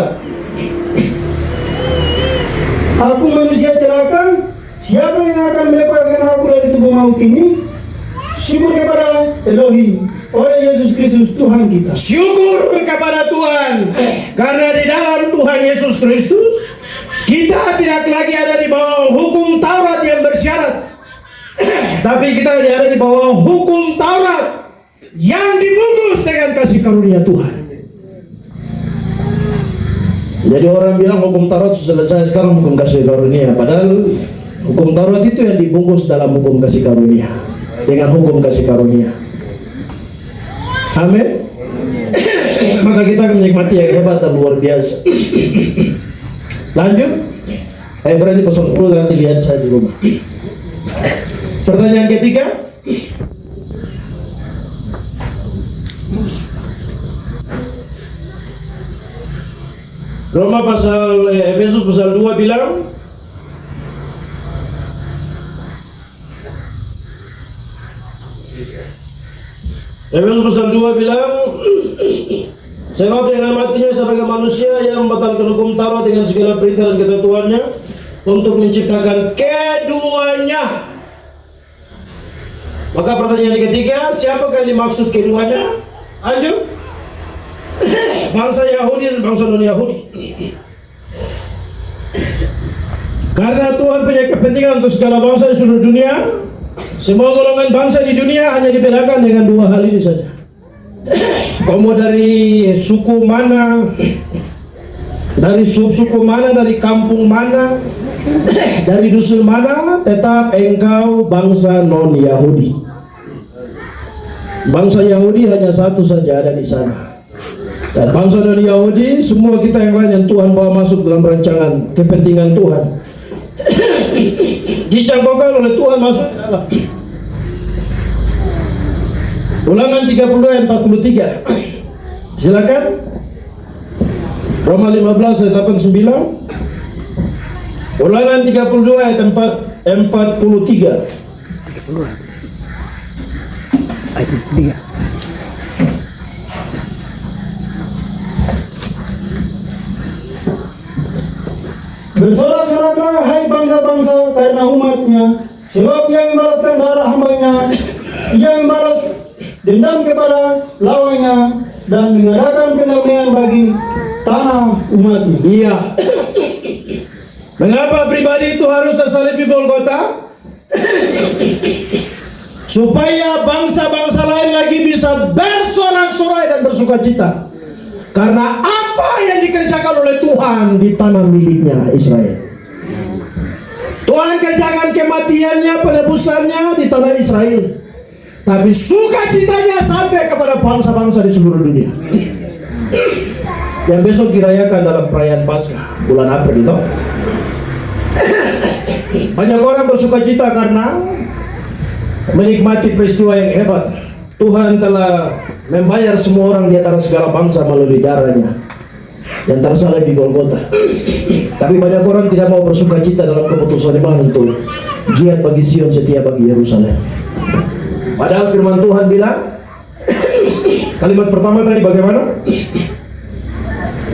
Aku manusia celaka, siapa yang akan melepaskan aku dari tubuh maut ini? Syukur kepada Elohim oleh Yesus Kristus Tuhan kita. Syukur kepada Tuhan, karena di dalam Tuhan Yesus Kristus kita tidak lagi ada di bawah hukum Taurat yang bersyarat, tapi kita ada di bawah hukum Taurat yang dibungkus dengan kasih karunia Tuhan. Jadi orang bilang hukum Taurat sudah selesai, sekarang hukum kasih karunia. Padahal hukum Taurat itu yang dibungkus dalam hukum kasih karunia, dengan hukum kasih karunia. Amin. Maka kita akan menikmati yang hebat dan luar biasa. Lanjut. Berarti pasal 10 nanti lihat saya di rumah. Pertanyaan ketiga. Roma pasal Efesus pasal 2 bilang Efesus pasal 2 bilang sebab dengan matinya sebagai manusia yang membatalkan hukum Taurat dengan segala perintah dan ketentuannya untuk menciptakan keduanya. Maka pertanyaan ketiga, siapakah yang dimaksud keduanya? Lanjut. Bangsa Yahudi dan bangsa non-Yahudi. Karena Tuhan punya kepentingan untuk segala bangsa di seluruh dunia. Semua golongan bangsa di dunia hanya dibedakan dengan dua hal ini saja. Kamu dari suku mana, dari suku mana, dari kampung mana, dari dusun mana, tetap engkau bangsa non-Yahudi. Bangsa Yahudi hanya satu saja ada di sana. Dan bangsa non-Yahudi, semua kita yang lain yang Tuhan bawa masuk dalam rancangan kepentingan Tuhan, dicangkokkan oleh Tuhan masuk dalam. Ulangan 32 ayat 43. Silakan. Roma 15 ayat 89. Ulangan 32 ayat 43. 32 ayat 3. Bersorak-soraklah hai bangsa-bangsa karena umatnya, sebab yang membalaskan darah hambanya, yang membalas dendam kepada lawannya, dan mengadakan pendamaian bagi tanah umatnya. Iya. Mengapa pribadi itu harus tersalib di Golgota? Supaya bangsa-bangsa lain lagi bisa bersorak-sorai dan bersukacita. Karena apa yang dikerjakan oleh Tuhan di tanah miliknya Israel. Tuhan kerjakan kematiannya, penebusannya di tanah Israel. Tapi sukacitanya sampai kepada bangsa-bangsa di seluruh dunia. Yang besok dirayakan dalam perayaan Paskah bulan April itu. Banyak orang bersukacita karena menikmati peristiwa yang hebat. Tuhan telah membayar semua orang di antara segala bangsa melalui darahnya yang tersalib di Golgota. Tapi banyak orang tidak mau bersukacita dalam keputusan iman untuk giat bagi Sion, setia bagi Yerusalem. Padahal firman Tuhan bilang, kalimat pertama tadi bagaimana?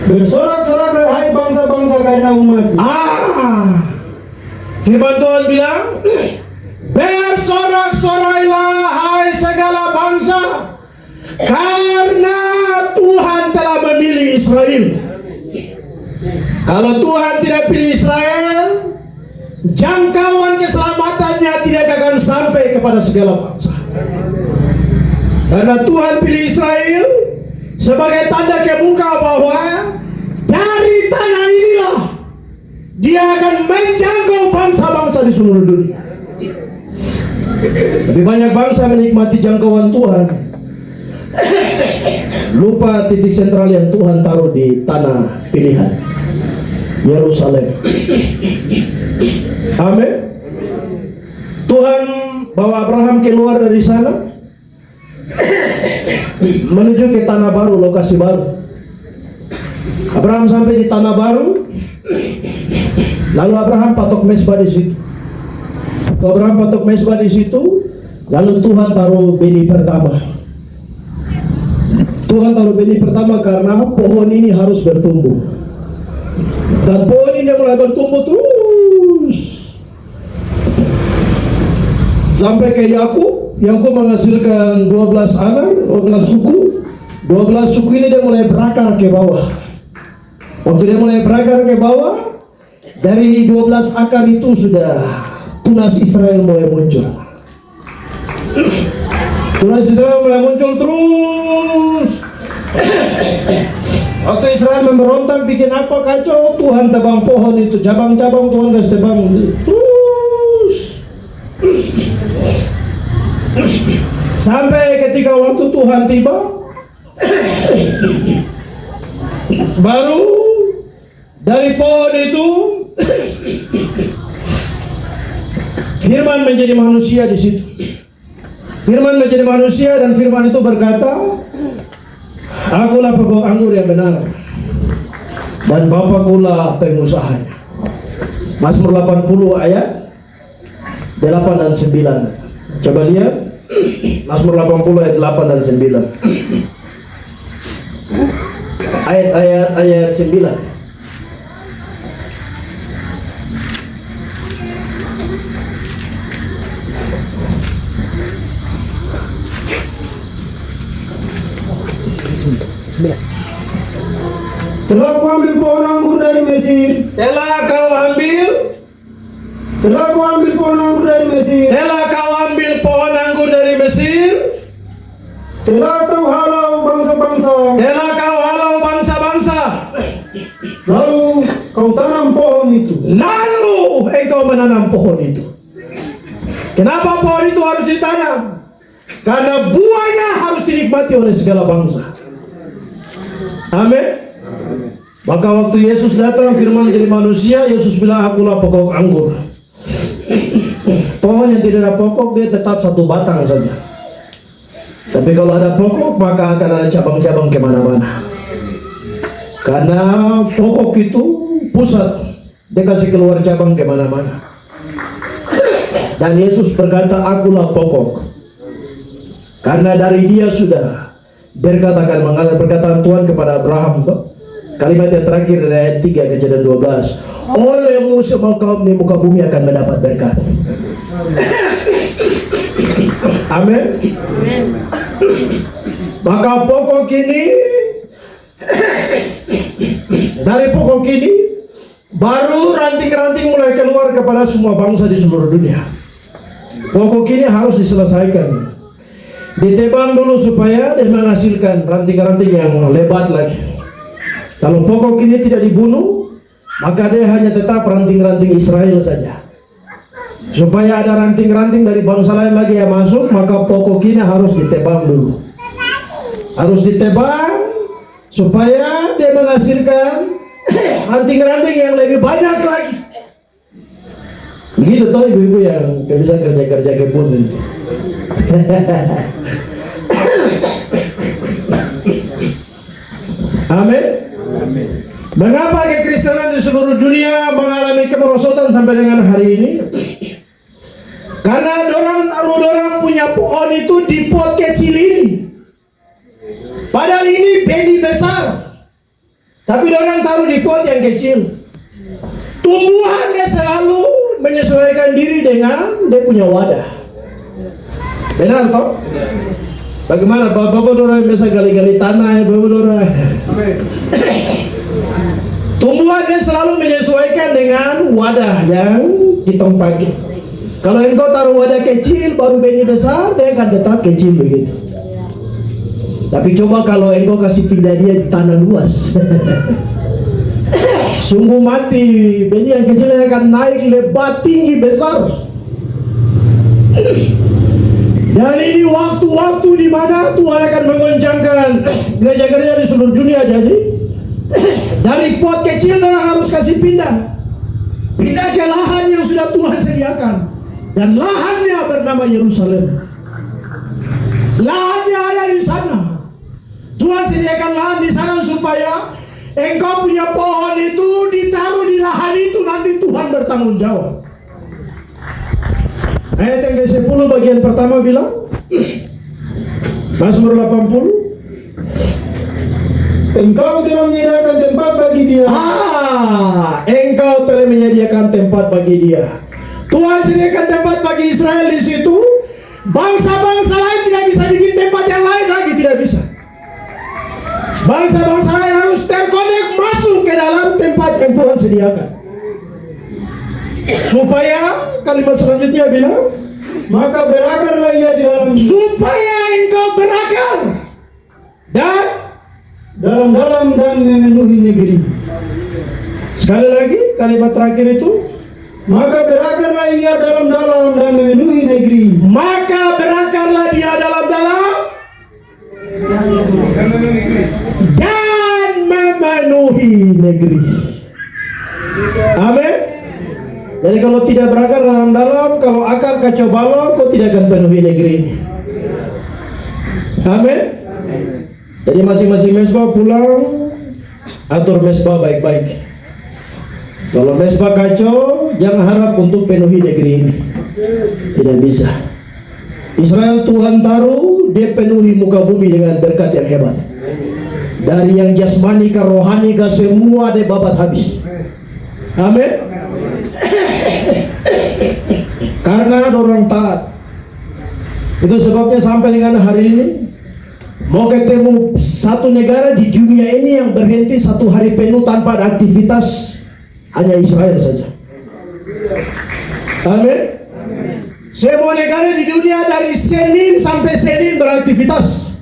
Bersorak-soraklah hai bangsa-bangsa karena umatnya. Firman Tuhan bilang, bersorak-sorailah hai segala bangsa, karena Tuhan telah memilih Israel. Kalau Tuhan tidak pilih Israel, jangkauan keselamatannya tidak akan sampai kepada segala bangsa. Karena Tuhan pilih Israel sebagai tanda kemuka bahwa dari tanah inilah Dia akan menjangkau bangsa-bangsa di seluruh dunia. Lebih banyak bangsa menikmati jangkauan Tuhan, lupa titik sentral yang Tuhan taruh di tanah pilihan. Yerusalem. Amin. Tuhan bawa Abraham keluar dari sana menuju ke tanah baru, lokasi baru. Abraham sampai di tanah baru, lalu Abraham patok mesbah di situ. Abraham patok mesbah di situ, lalu Tuhan taruh benih pertama. Tuhan taruh benih pertama karena pohon ini harus bertumbuh. Dan pohon ini mulai bertumbuh terus sampai ke Yakub. Yakub menghasilkan 12 anak, 12 suku. 12 suku ini dia mulai berakar ke bawah. Waktu dia mulai berakar ke bawah, dari 12 akar itu sudah tunas Israel mulai muncul. Tunas Israel mulai muncul terus. Waktu Israel memberontak bikin apa kacau, Tuhan tebang pohon itu, cabang-cabang Tuhan kasih tebang terus. Sampai ketika waktu Tuhan tiba, baru dari pohon itu Firman menjadi manusia di situ. Firman menjadi manusia dan Firman itu berkata, "Akulah pokok anggur yang benar dan Bapakkulah pengusahanya." Mazmur 80 ayat 8 dan 9. Coba lihat Mazmur 80 ayat 8 dan 9. Ayat 9. Telah ku ambil pohon anggur dari Mesir. Telah kau ambil pohon anggur dari Mesir. Telah kau ambil pohon anggur dari Mesir. Telah kau halau bangsa-bangsa. Telah kau halau bangsa-bangsa. Lalu kau tanam pohon itu. Lalu engkau menanam pohon itu. Kenapa pohon itu harus ditanam? Karena buahnya harus dinikmati oleh segala bangsa. Amin. Maka waktu Yesus datang, Firman jadi manusia, Yesus bilang, "Akulah pokok anggur." Pohon yang tidak ada pokok, dia tetap satu batang saja. Tapi kalau ada pokok, maka akan ada cabang-cabang kemana-mana. Karena pokok itu pusat, dia kasih keluar cabang kemana-mana. Dan Yesus berkata, "Akulah pokok." Karena dari dia sudah berkat akan mengalir, perkataan Tuhan kepada Abraham. Kalimat yang terakhir dari ayat 3 Kejadian 12. "Olehmu semua kaum di muka bumi akan mendapat berkat." Amin. Maka pokok ini, dari pokok ini baru ranting-ranting mulai keluar kepada semua bangsa di seluruh dunia. Pokok ini harus diselesaikan, ditebang dulu supaya dia menghasilkan ranting-ranting yang lebat lagi. Kalau pokok ini tidak dibunuh, maka dia hanya tetap ranting-ranting Israel saja. Supaya ada ranting-ranting dari bangsa lain lagi yang masuk, maka pokok ini harus ditebang dulu. Harus ditebang supaya dia menghasilkan ranting-ranting yang lebih banyak lagi. Begitu toh ibu-ibu yang bisa kerja-kerja kebun ini. Amin. Mengapa kekristenan di seluruh dunia mengalami kemerosotan sampai dengan hari ini? Karena dorang punya pohon itu di pot kecil ini. Padahal ini benih besar, tapi dorang taruh di pot yang kecil. Tumbuhannya selalu menyesuaikan diri dengan dia punya wadah. Benar toh? Bagaimana bapak dorang biasa gali-gali tanah ya bapak dorang. Tumbuhannya selalu menyesuaikan dengan wadah yang kita pakai. Kalau engkau taruh wadah kecil baru benih besar, dia akan tetap kecil begitu. Tapi coba kalau engkau kasih pindah dia di tanah luas, sungguh mati, benih yang kecil akan naik lebat tinggi besar. Dan ini waktu-waktu di mana Tuhan akan menggoncangkan gereja-gereja di seluruh dunia. Jadi Dari pot kecil orang harus kasih pindah ke lahan yang sudah Tuhan sediakan, dan lahannya bernama Yerusalem. Lahannya ada di sana. Tuhan sediakan lahan di sana supaya engkau punya pohon itu ditaruh di lahan itu, nanti Tuhan bertanggung jawab. Ayat yang ke-10 bagian pertama bilang, Mazmur 80, Engkau telah menyediakan tempat bagi dia. Engkau telah menyediakan tempat bagi dia. Tuhan sediakan tempat bagi Israel di situ. Bangsa-bangsa lain tidak bisa bikin tempat yang lain lagi, tidak bisa. Bangsa-bangsa lain harus terkonek masuk ke dalam tempat yang Tuhan sediakan. Supaya kalimat selanjutnya bilang, Maka berakarlah ia di dalam supaya engkau berakar dan dalam-dalam dan memenuhi negeri. sekali lagi kalimat terakhir itu, Maka berakarlah ia dalam-dalam dan memenuhi negeri. maka berakarlah dia dalam-dalam dan memenuhi negeri. Amin. Jadi kalau tidak berakar dalam-dalam, kalau akar kacau balau, kau tidak akan penuhi negeri ini. Amin. Jadi masing-masing mesbah pulang, atur mesbah baik-baik. Kalau mesbah kacau, jangan harap untuk penuhi negeri ini. Tidak bisa. Israel Tuhan taruh, dia penuhi muka bumi dengan berkat yang hebat. Dari yang jasmani ke rohani ke semua dia babat habis. Amin. Karena ada orang taat. Itu sebabnya sampai dengan hari ini mau ketemu satu negara di dunia ini yang berhenti satu hari penuh tanpa ada aktivitas, hanya Israel saja. Amin. Semua negara di dunia dari Senin sampai Senin beraktivitas.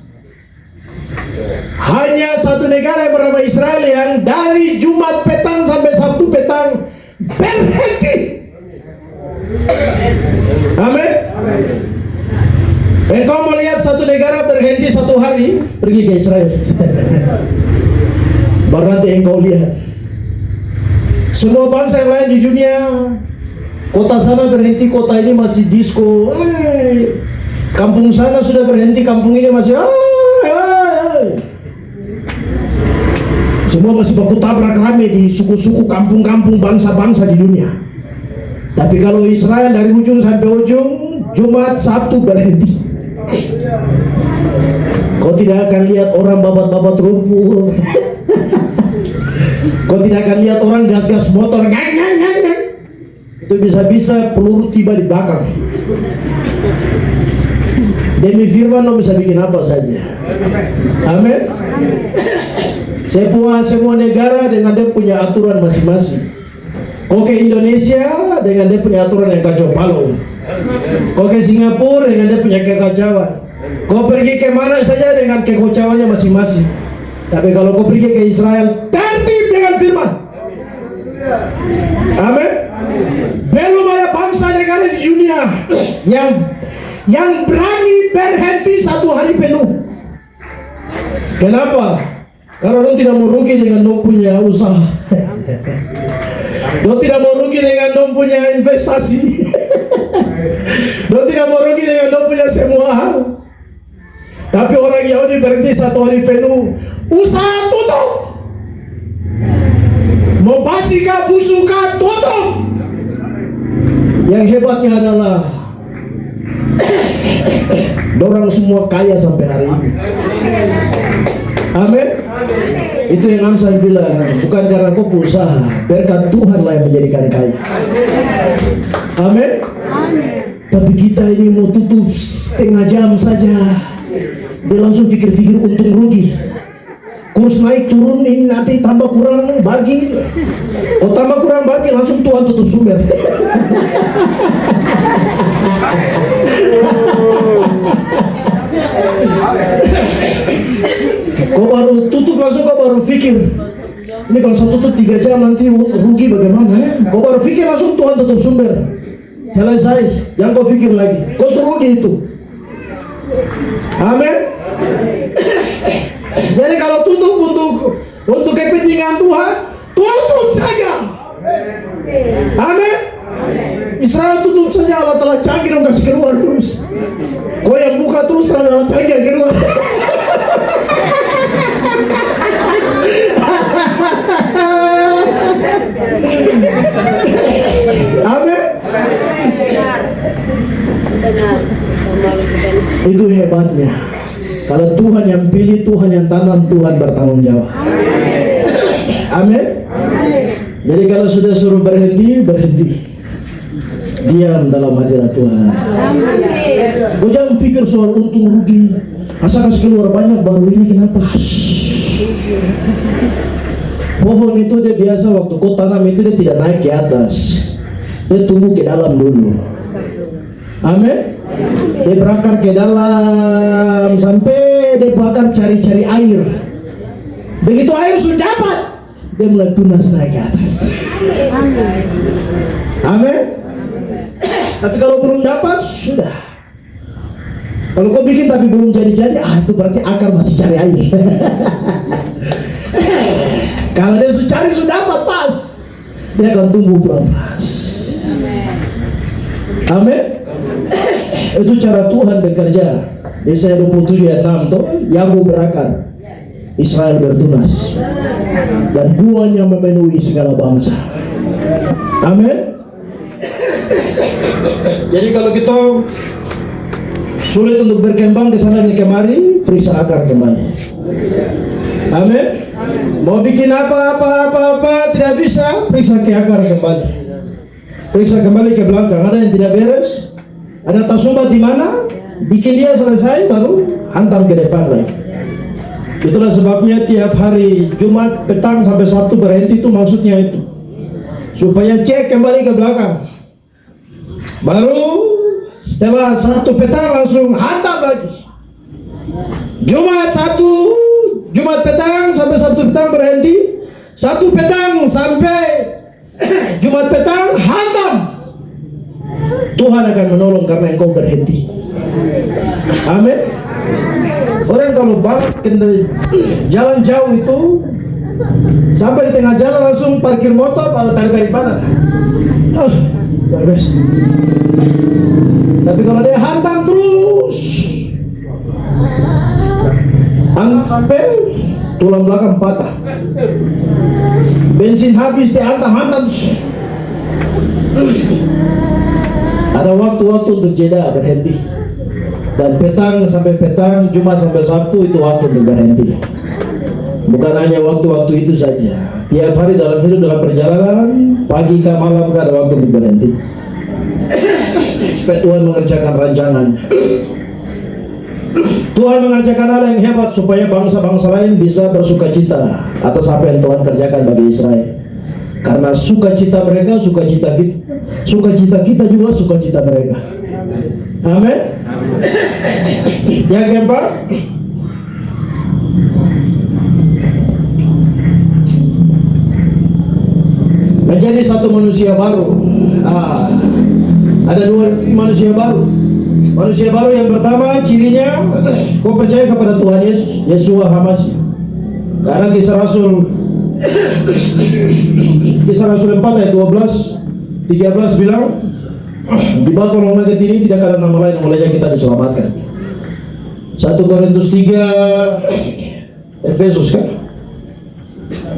Hanya satu negara yang bernama Israel yang dari Jumat petang sampai Sabtu petang berhenti. Amin. Engkau mau lihat satu negara berhenti satu hari, pergi ke Israel. Baru nanti engkau lihat. Semua bangsa yang lain di dunia, kota sana berhenti, kota ini masih disco. Kampung sana sudah berhenti, kampung ini masih. Semua masih baku tabrak rame di suku-suku, kampung-kampung, bangsa-bangsa di dunia. Tapi kalau Israel dari ujung sampai ujung, Jumat, Sabtu berhenti. Kau tidak akan lihat orang babat-babat rumput. Kau tidak akan lihat orang gas-gas motor. Itu bisa-bisa peluru tiba di belakang. Demi firman lo bisa bikin apa saja. Amin. Semua negara dengan dia punya aturan masing-masing. Kau ke Indonesia dengan dia punya aturan yang kacau balau. Kau ke Singapura dengan dia punya kekacauan. Kau pergi ke mana saja dengan kekacauannya masing-masing. Tapi kalau kau pergi ke Israel, tertib dengan firman. Amin. Belum ada bangsa negara di dunia yang berani berhenti satu hari penuh. Kenapa? Karena orang tidak mau rugi dengan dong punya usaha. Dong tidak mau rugi dengan dong punya investasi. Dong tidak mau rugi dengan dong punya semua hal. Tapi orang Yahudi berhenti satu hari penuh, usaha tutup. Mau basi kah, busuk kah, tutup. Yang hebatnya adalah dorang semua kaya sampai hari ini. Amin. Itu yang Amsal bilang, bukan karena kau berusaha, berkat Tuhan lah yang menjadikan kaya. Amin. Tapi kita ini mau tutup setengah jam saja, dia langsung pikir-pikir untung rugi. Kurs naik turun ini nanti tambah kurang bagi. Kalau tambah kurang bagi langsung Tuhan tutup sumber. Kau baru tutup langsung kau baru pikir, ini kalau saya tutup 3 jam nanti rugi bagaimana ya? Kau baru pikir langsung Tuhan tutup sumber. Selesai, jangan kau pikir lagi, kau suruh rugi itu. Amin. Jadi kalau tutup untuk untuk kepentingan Tuhan, tutup saja. Amin. Israel tutup saja, Allah telah canggih dong kasih keluar terus. Kau yang buka terus Allah canggih keluar. Amin. Itu hebatnya. Kalau Tuhan yang pilih, Tuhan yang tanam, Tuhan bertanggung jawab. Amin. Jadi kalau sudah suruh berhenti, berhenti. Diam dalam hadirat Tuhan. Kau jangan pikir soal untung rugi. Asal kasih keluar banyak, baru ini kenapa? Pohon itu dia biasa waktu kau tanam itu dia tidak naik ke atas. Dia tumbuh ke dalam dulu. Amin. Dia berakar ke dalam sampai dia bakar cari-cari air. Begitu air sudah dapat, dia mulai tunas naik ke atas. Amin. Tapi kalau belum dapat, sudah. Kalau kau bikin tapi belum jadi-jadi, itu berarti akar masih cari air. Kalau dia cari sudah dapat pas, dia akan tumbuh pelan-pelan. Amin. Itu cara Tuhan bekerja. Yesaya 27 ayat 6 tuh, Yakub berakar, Israel bertunas, dan buahnya memenuhi segala bangsa. Amin. Jadi kalau kita sulit untuk berkembang ke sana dan kemari, periksa akar kembali. Amin. Mau bikin apa tidak bisa, periksa ke akar kembali. Periksa kembali ke belakang, ada yang tidak beres, ada tersumbat di mana, bikin dia selesai baru hantam ke depan lagi. Itulah sebabnya tiap hari Jumat petang sampai Sabtu berhenti, itu maksudnya itu. Supaya cek kembali ke belakang. Baru setelah Sabtu petang langsung hantam lagi. Jumat petang sampai Sabtu petang berhenti. Sabtu petang sampai Jumat petang hantam. Tuhan akan menolong karena engkau berhenti. Amin. Orang kalau balik jalan jauh itu, sampai di tengah jalan langsung parkir motor, baru tarik panah. Beres. Tapi kalau dia hantam terus, sampai tulang belakang patah, bensin habis, dia hantam. Ada waktu-waktu untuk jeda, berhenti. Dan petang sampai petang, Jumat sampai Sabtu itu waktu untuk berhenti. Bukan hanya waktu-waktu itu saja. Tiap hari dalam hidup, dalam perjalanan, pagi ke malam ada waktu untuk berhenti. Supaya Tuhan mengerjakan rancangan. Tuhan mengerjakan hal yang hebat supaya bangsa-bangsa lain bisa bersukacita atas apa yang Tuhan kerjakan bagi Israel. Karena sukacita mereka, sukacita kita. Sukacita kita juga sukacita mereka. Amin. Yang keempat, menjadi satu manusia baru. Ada dua manusia baru. Manusia baru yang pertama cirinya, kau percaya kepada Tuhan Yesus, Yeshua HaMashiach. Karena kisah Rasul 4 ayat 12-13 bilang, di bawah kolong langit ini tidak ada nama lain olehnya kita diselamatkan. 1 Korintus 3, Efesus kan?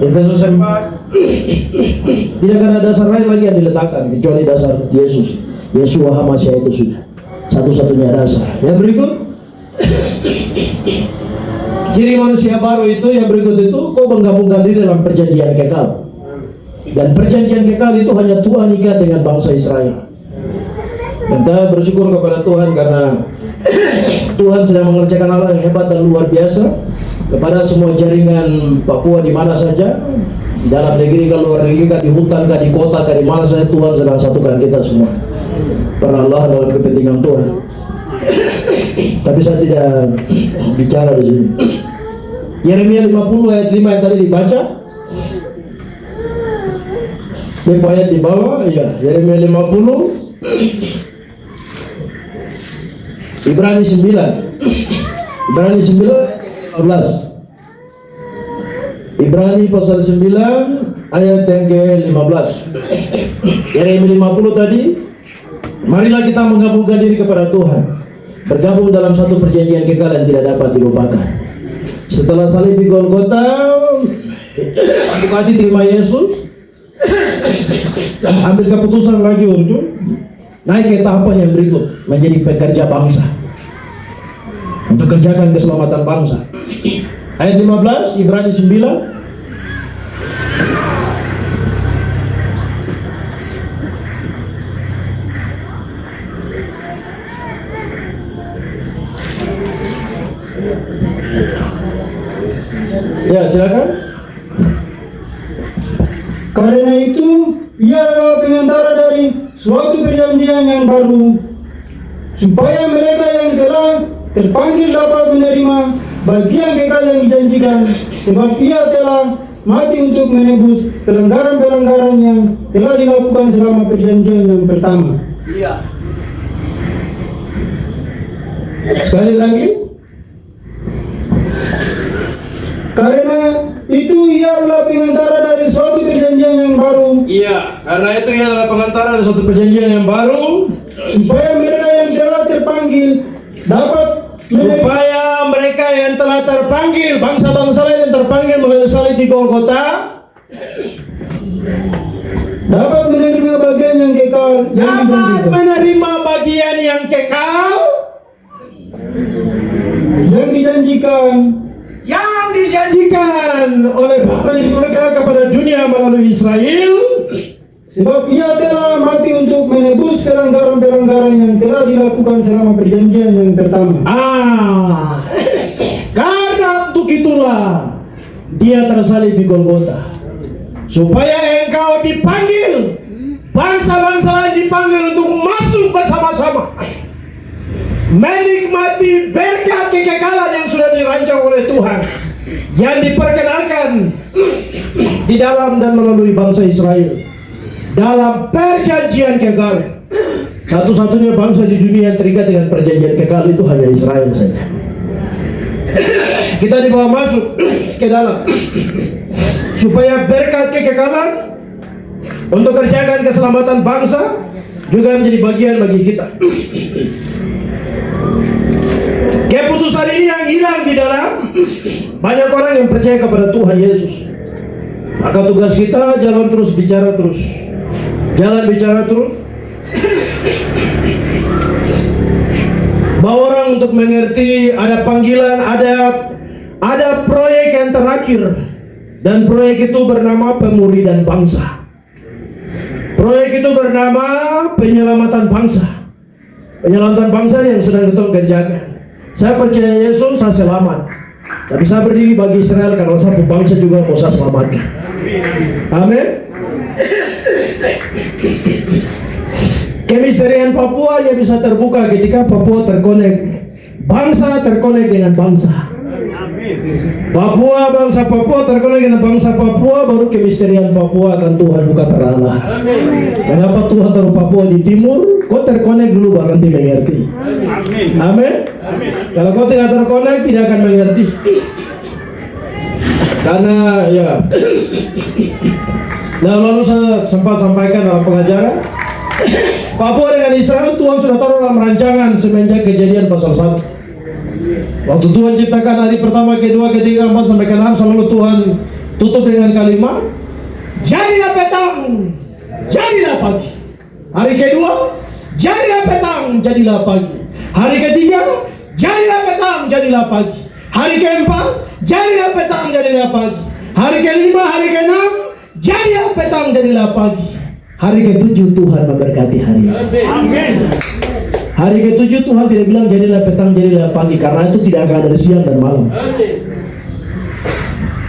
Efesus 4, tidak ada dasar lain lagi yang diletakkan kecuali dasar Yesus, Yeshua HaMashiach itu sudah satu-satunya dasar. Yang berikut, ciri manusia baru itu, yang berikut itu, kau menggabungkan diri dalam perjanjian kekal. Dan perjanjian kekal itu hanya Tuhan ikat dengan bangsa Israel. Kita bersyukur kepada Tuhan karena Tuhan sedang mengerjakan hal yang hebat dan luar biasa kepada semua jaringan Papua di mana saja, di dalam negeri, ke luar negeri, di hutan, di kota, di mana saja, Tuhan sedang satukan kita semua. Perlahan dalam kepentingan Tuhan. Tapi saya tidak bicara di sini. Yeremia 50 ayat 5 yang tadi dibaca. Depo ayat di bawah, ya, Yeremia 50. Ibrani 9 14. Ibrani pasal 9 ayat yang ke-15. Yeremia 50 tadi, marilah kita menggabungkan diri kepada Tuhan, bergabung dalam satu perjanjian kekal yang tidak dapat dilupakan. Setelah salib di Golgota, untuk hati terima Yesus, ambil keputusan lagi untuk naik ke tahapan yang berikut, menjadi pekerja bangsa, untuk kerjakan keselamatan bangsa. Ayat 15, Ibrani 9. Ya, silakan. Karena itu, ia adalah pengantara dari suatu perjanjian yang baru, supaya mereka yang telah terpanggil dapat menerima bagian kekal yang dijanjikan, sebab ia telah mati untuk menebus pelanggaran-pelanggaran yang telah dilakukan selama perjanjian yang pertama. Sekali lagi. Karena itu ia adalah pengantara dari suatu perjanjian yang baru, Iya, karena itu ia adalah pengantara dari suatu perjanjian yang baru, supaya mereka yang telah terpanggil dapat supaya mereka yang telah terpanggil, bangsa-bangsa lain yang terpanggil melalui salib di Golgota, dapat menerima bagian yang kekal yang dapat dijanjikan. menerima bagian yang kekal yang dijanjikan oleh Bapa di surga kepada dunia melalui Israel. Sebab ia telah mati untuk menebus pelanggaran-pelanggaran yang telah dilakukan selama perjanjian yang pertama. Karena untuk itulah dia tersalib di Golgota, Supaya engkau dipanggil, bangsa-bangsa lain dipanggil untuk masuk bersama-sama menikmati berkat kekekalan yang sudah dirancang oleh Tuhan, yang diperkenalkan di dalam dan melalui bangsa Israel dalam perjanjian kekal. Satu-satunya bangsa di dunia yang terikat dengan perjanjian kekal itu hanya Israel saja. Kita dibawa masuk ke dalam supaya berkat kekekalan untuk kerjakan keselamatan bangsa juga menjadi bagian bagi kita. Keputusan ini yang hilang di dalam banyak orang yang percaya kepada Tuhan Yesus. Maka tugas kita jalan terus, bicara terus, jalan bicara terus, bawa orang untuk mengerti ada panggilan, ada proyek yang terakhir, dan proyek itu bernama pemuridan bangsa. Proyek itu bernama penyelamatan bangsa. Penyelamatan bangsa yang sedang kita kerjakan. Saya percaya Yesus, saya selamat. Tapi saya berdiri bagi Israel karena satu bangsa juga mau saya selamatkan. Amin. Kemisterian Papua hanya bisa terbuka ketika Papua terkonek, bangsa terkonek dengan bangsa. Papua, bangsa Papua terkonek dengan bangsa Papua, baru kemisterian Papua akan Tuhan buka perlahan. Kenapa Tuhan taruh Papua di timur? Kau terkonek dulu baru nanti mengerti. Amin. Kalau kau tidak terkonek tidak akan mengerti. Karena ya, nah lalu saya sempat sampaikan dalam pengajaran, Papua dengan Israel Tuhan sudah taruh dalam rancangan semenjak Kejadian pasal 1. Waktu Tuhan ciptakan hari pertama, kedua, ketiga, 4 sampai ke 6, selalu Tuhan tutup dengan kalimat, jadilah petang, jadilah pagi. Hari kedua, jadilah petang, jadilah pagi. Hari ketiga, jadilah petang, jadilah pagi. Hari keempat, jadilah petang, jadilah pagi. Hari kelima, hari keenam, jadilah petang, jadilah pagi. Hari ketujuh Tuhan memberkati hari itu. Amin. Hari ketujuh Tuhan tidak bilang jadilah petang, jadilah pagi, karena itu tidak akan ada siang dan malam.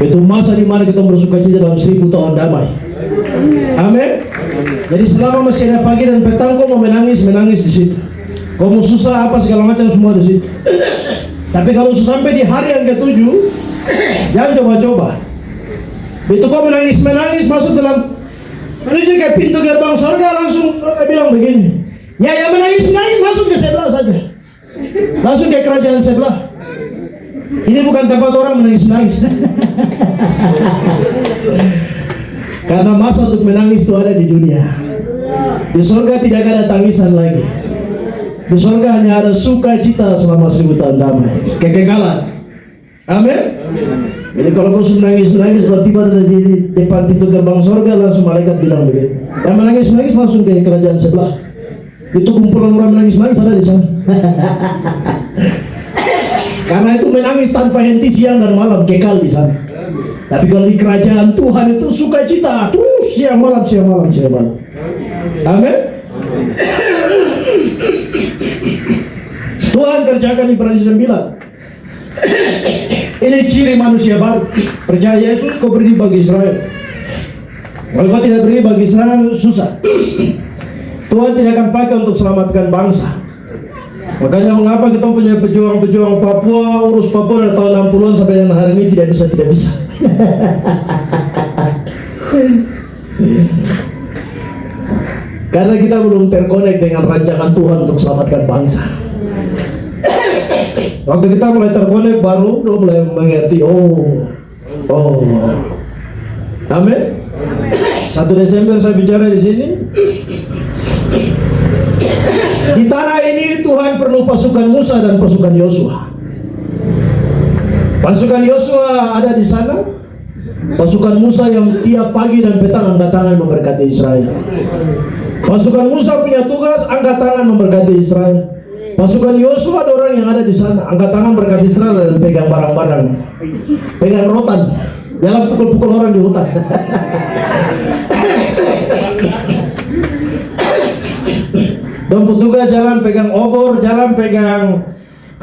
Itu masa di mana kita bersuka cita dalam 1000 tahun damai. Amin. Jadi selama masih ada pagi dan petang, kau mau menangis di situ. Kau mau susah apa segala macam semua di situ. Tapi kalau sampai di hari yang ketujuh, jangan coba-coba. Begitu kau menangis masuk dalam menuju ke pintu gerbang surga, langsung surga bilang begini, ya yang menangis langsung ke sebelah saja, langsung ke kerajaan sebelah. Ini bukan tempat orang menangis. Karena masa untuk menangis itu ada di dunia. Di surga tidak ada tangisan lagi. Di surga hanya ada sukacita selama 1000 tahun damai, kekekalan. Amin. Jadi kalau kau menangis tiba-tiba ada di depan pintu gerbang surga, langsung malaikat bilang begitu. Yang menangis langsung ke kerajaan sebelah. Itu kumpulan orang menangis ada di sana. Karena itu menangis tanpa henti siang dan malam, kekal di sana. Tapi kalau di kerajaan Tuhan itu sukacita terus siang malam. Amin. Tuhan kerjakan Ibrani 9. Ini ciri manusia baru. Percaya Yesus, kau beri bagi Israel. Kalau kau tidak beri bagi Israel, susah. Tuhan tidak akan pakai untuk selamatkan bangsa. Makanya mengapa kita punya pejuang-pejuang Papua, urus Papua dari tahun 60-an sampai dengan hari ini tidak bisa. Karena kita belum terkonek dengan rancangan Tuhan untuk selamatkan bangsa. Waktu kita mulai terkonek baru udah mulai mengerti. Amin. 1 Desember saya bicara di sini. Di tanah ini Tuhan perlu pasukan Musa dan pasukan Yosua. Pasukan Yosua ada di sana. Pasukan Musa yang tiap pagi dan petang angkat tangan memberkati Israel. Pasukan Musa punya tugas angkat tangan memberkati Israel. Pasukan Yosua ada orang yang ada di sana, angkat tangan berkati Israel dan pegang barang-barang, pegang rotan, jalan pukul-pukul orang di hutan. Dan petugas jalan pegang obor, jalan pegang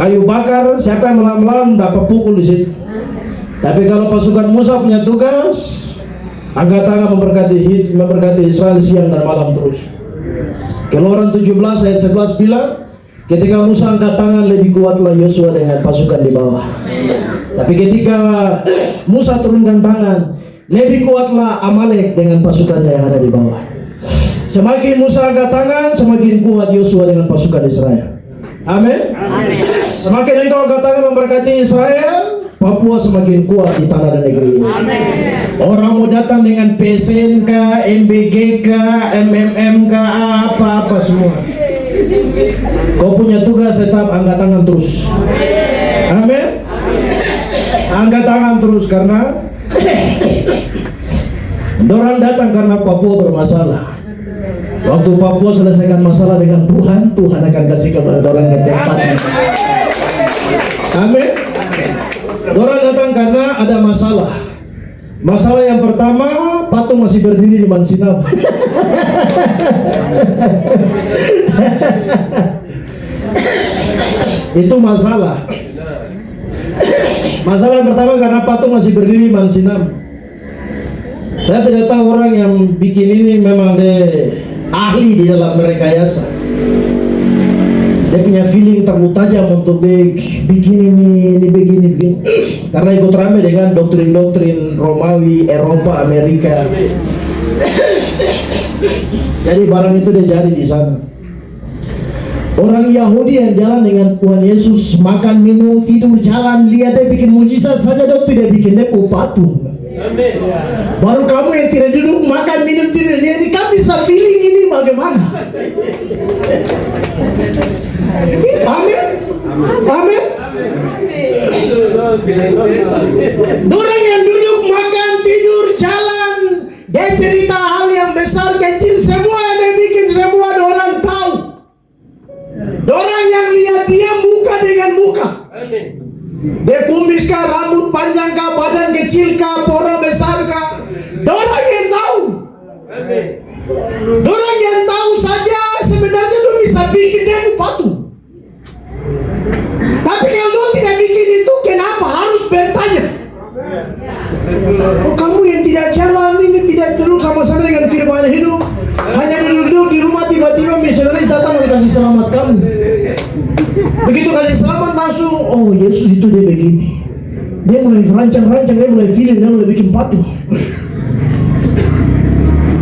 kayu bakar, siapa yang melam-melam dapat pukul di situ. Tapi kalau pasukan Musa punya tugas, angkat tangan memberkati Israel siang dan malam terus. Keluaran 17 ayat 11 bilang, ketika Musa angkat tangan lebih kuatlah Yosua dengan pasukan di bawah. Tapi ketika Musa turunkan tangan, lebih kuatlah Amalek dengan pasukannya yang ada di bawah. Semakin Musa angkat tangan, semakin kuat Yosua dengan pasukan Israel. Amin. Semakin engkau angkat tangan memberkati Israel, Papua semakin kuat di tanah dan negeri ini. Orang mau datang dengan PSNK, MBGK, MMMK, apa-apa semua. Kau punya tugas tetap angkat tangan terus. Amin. Angkat tangan terus karena orang datang karena Papua bermasalah. Waktu Papua selesaikan masalah dengan Tuhan, Tuhan akan kasih kepada orang yang tepat. Amin. Orang datang karena ada masalah. Masalah yang pertama, patung masih berdiri di Mansinam. Itu masalah. Masalah yang pertama karena patung masih berdiri di Mansinam. Saya tidak tahu orang yang bikin ini memang dia ahli di dalam merekayasa. Dia punya feeling terlalu tajam untuk bikin ini begini. Karena ikut rame dengan doktrin-doktrin Romawi, Eropa, Amerika. Jadi barang itu dia jadi di sana. Orang Yahudi yang jalan dengan Tuhan Yesus, makan, minum, tidur, jalan, lihat dia bikin mujizat saja, dok tidak bikin dia patung. Baru kamu yang tidak duduk, makan, minum, tidur, lihat kamu bisa feeling ini bagaimana? Amin. Amin. Orang yang duduk, makan, tidur, jalan, dia cerita hal yang besar, kecil, semua yang dia bikin, semua orang tahu. Orang yang lihat dia muka dengan muka. Dia kumis kah, rambut panjang kah, badan kecil kah, pora besar kah, orang yang tahu. Orang yang tahu saja sebenarnya dia bisa bikin dia patung. Tapi kalau tidak bikin itu, kenapa harus bertanya? Oh, kamu yang tidak jalan ini, tidak duduk sama-sama dengan firman hidup, hanya duduk-duduk di rumah, tiba-tiba misionaris datang dan kasih selamat kamu. Begitu kasih selamat langsung, oh Yesus itu dia begini. Dia mulai rancang-rancang, dia mulai feeling, dia mulai bikin patung.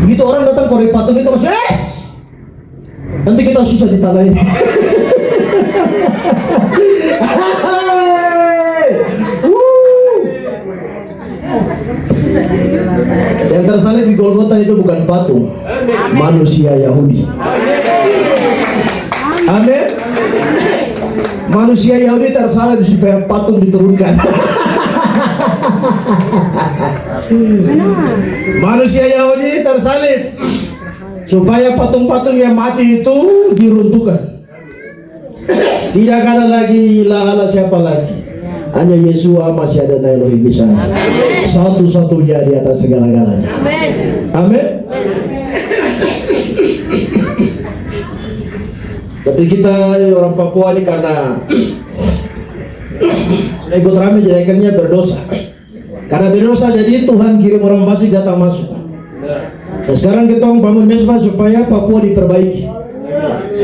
Begitu orang datang korek patung itu masuk, nanti kita susah di tanah ini. Yang tersalib di Golgota itu bukan patung, manusia Yahudi. Amin. Manusia Yahudi tersalib supaya patung diturunkan. Manusia Yahudi tersalib supaya patung-patung yang mati itu diruntuhkan. Tidak ada lagi ilah siapa lagi, hanya Yesua masih ada Elohim di sana. Satu-satunya di atas segala-galanya. Amin. Tapi kita orang Papua ini karena sudah ikut rame jadi akhirnya berdosa. Karena berdosa jadi Tuhan kirim orang fasik datang masuk. Nah, sekarang kita bangun mesbah supaya Papua diperbaiki.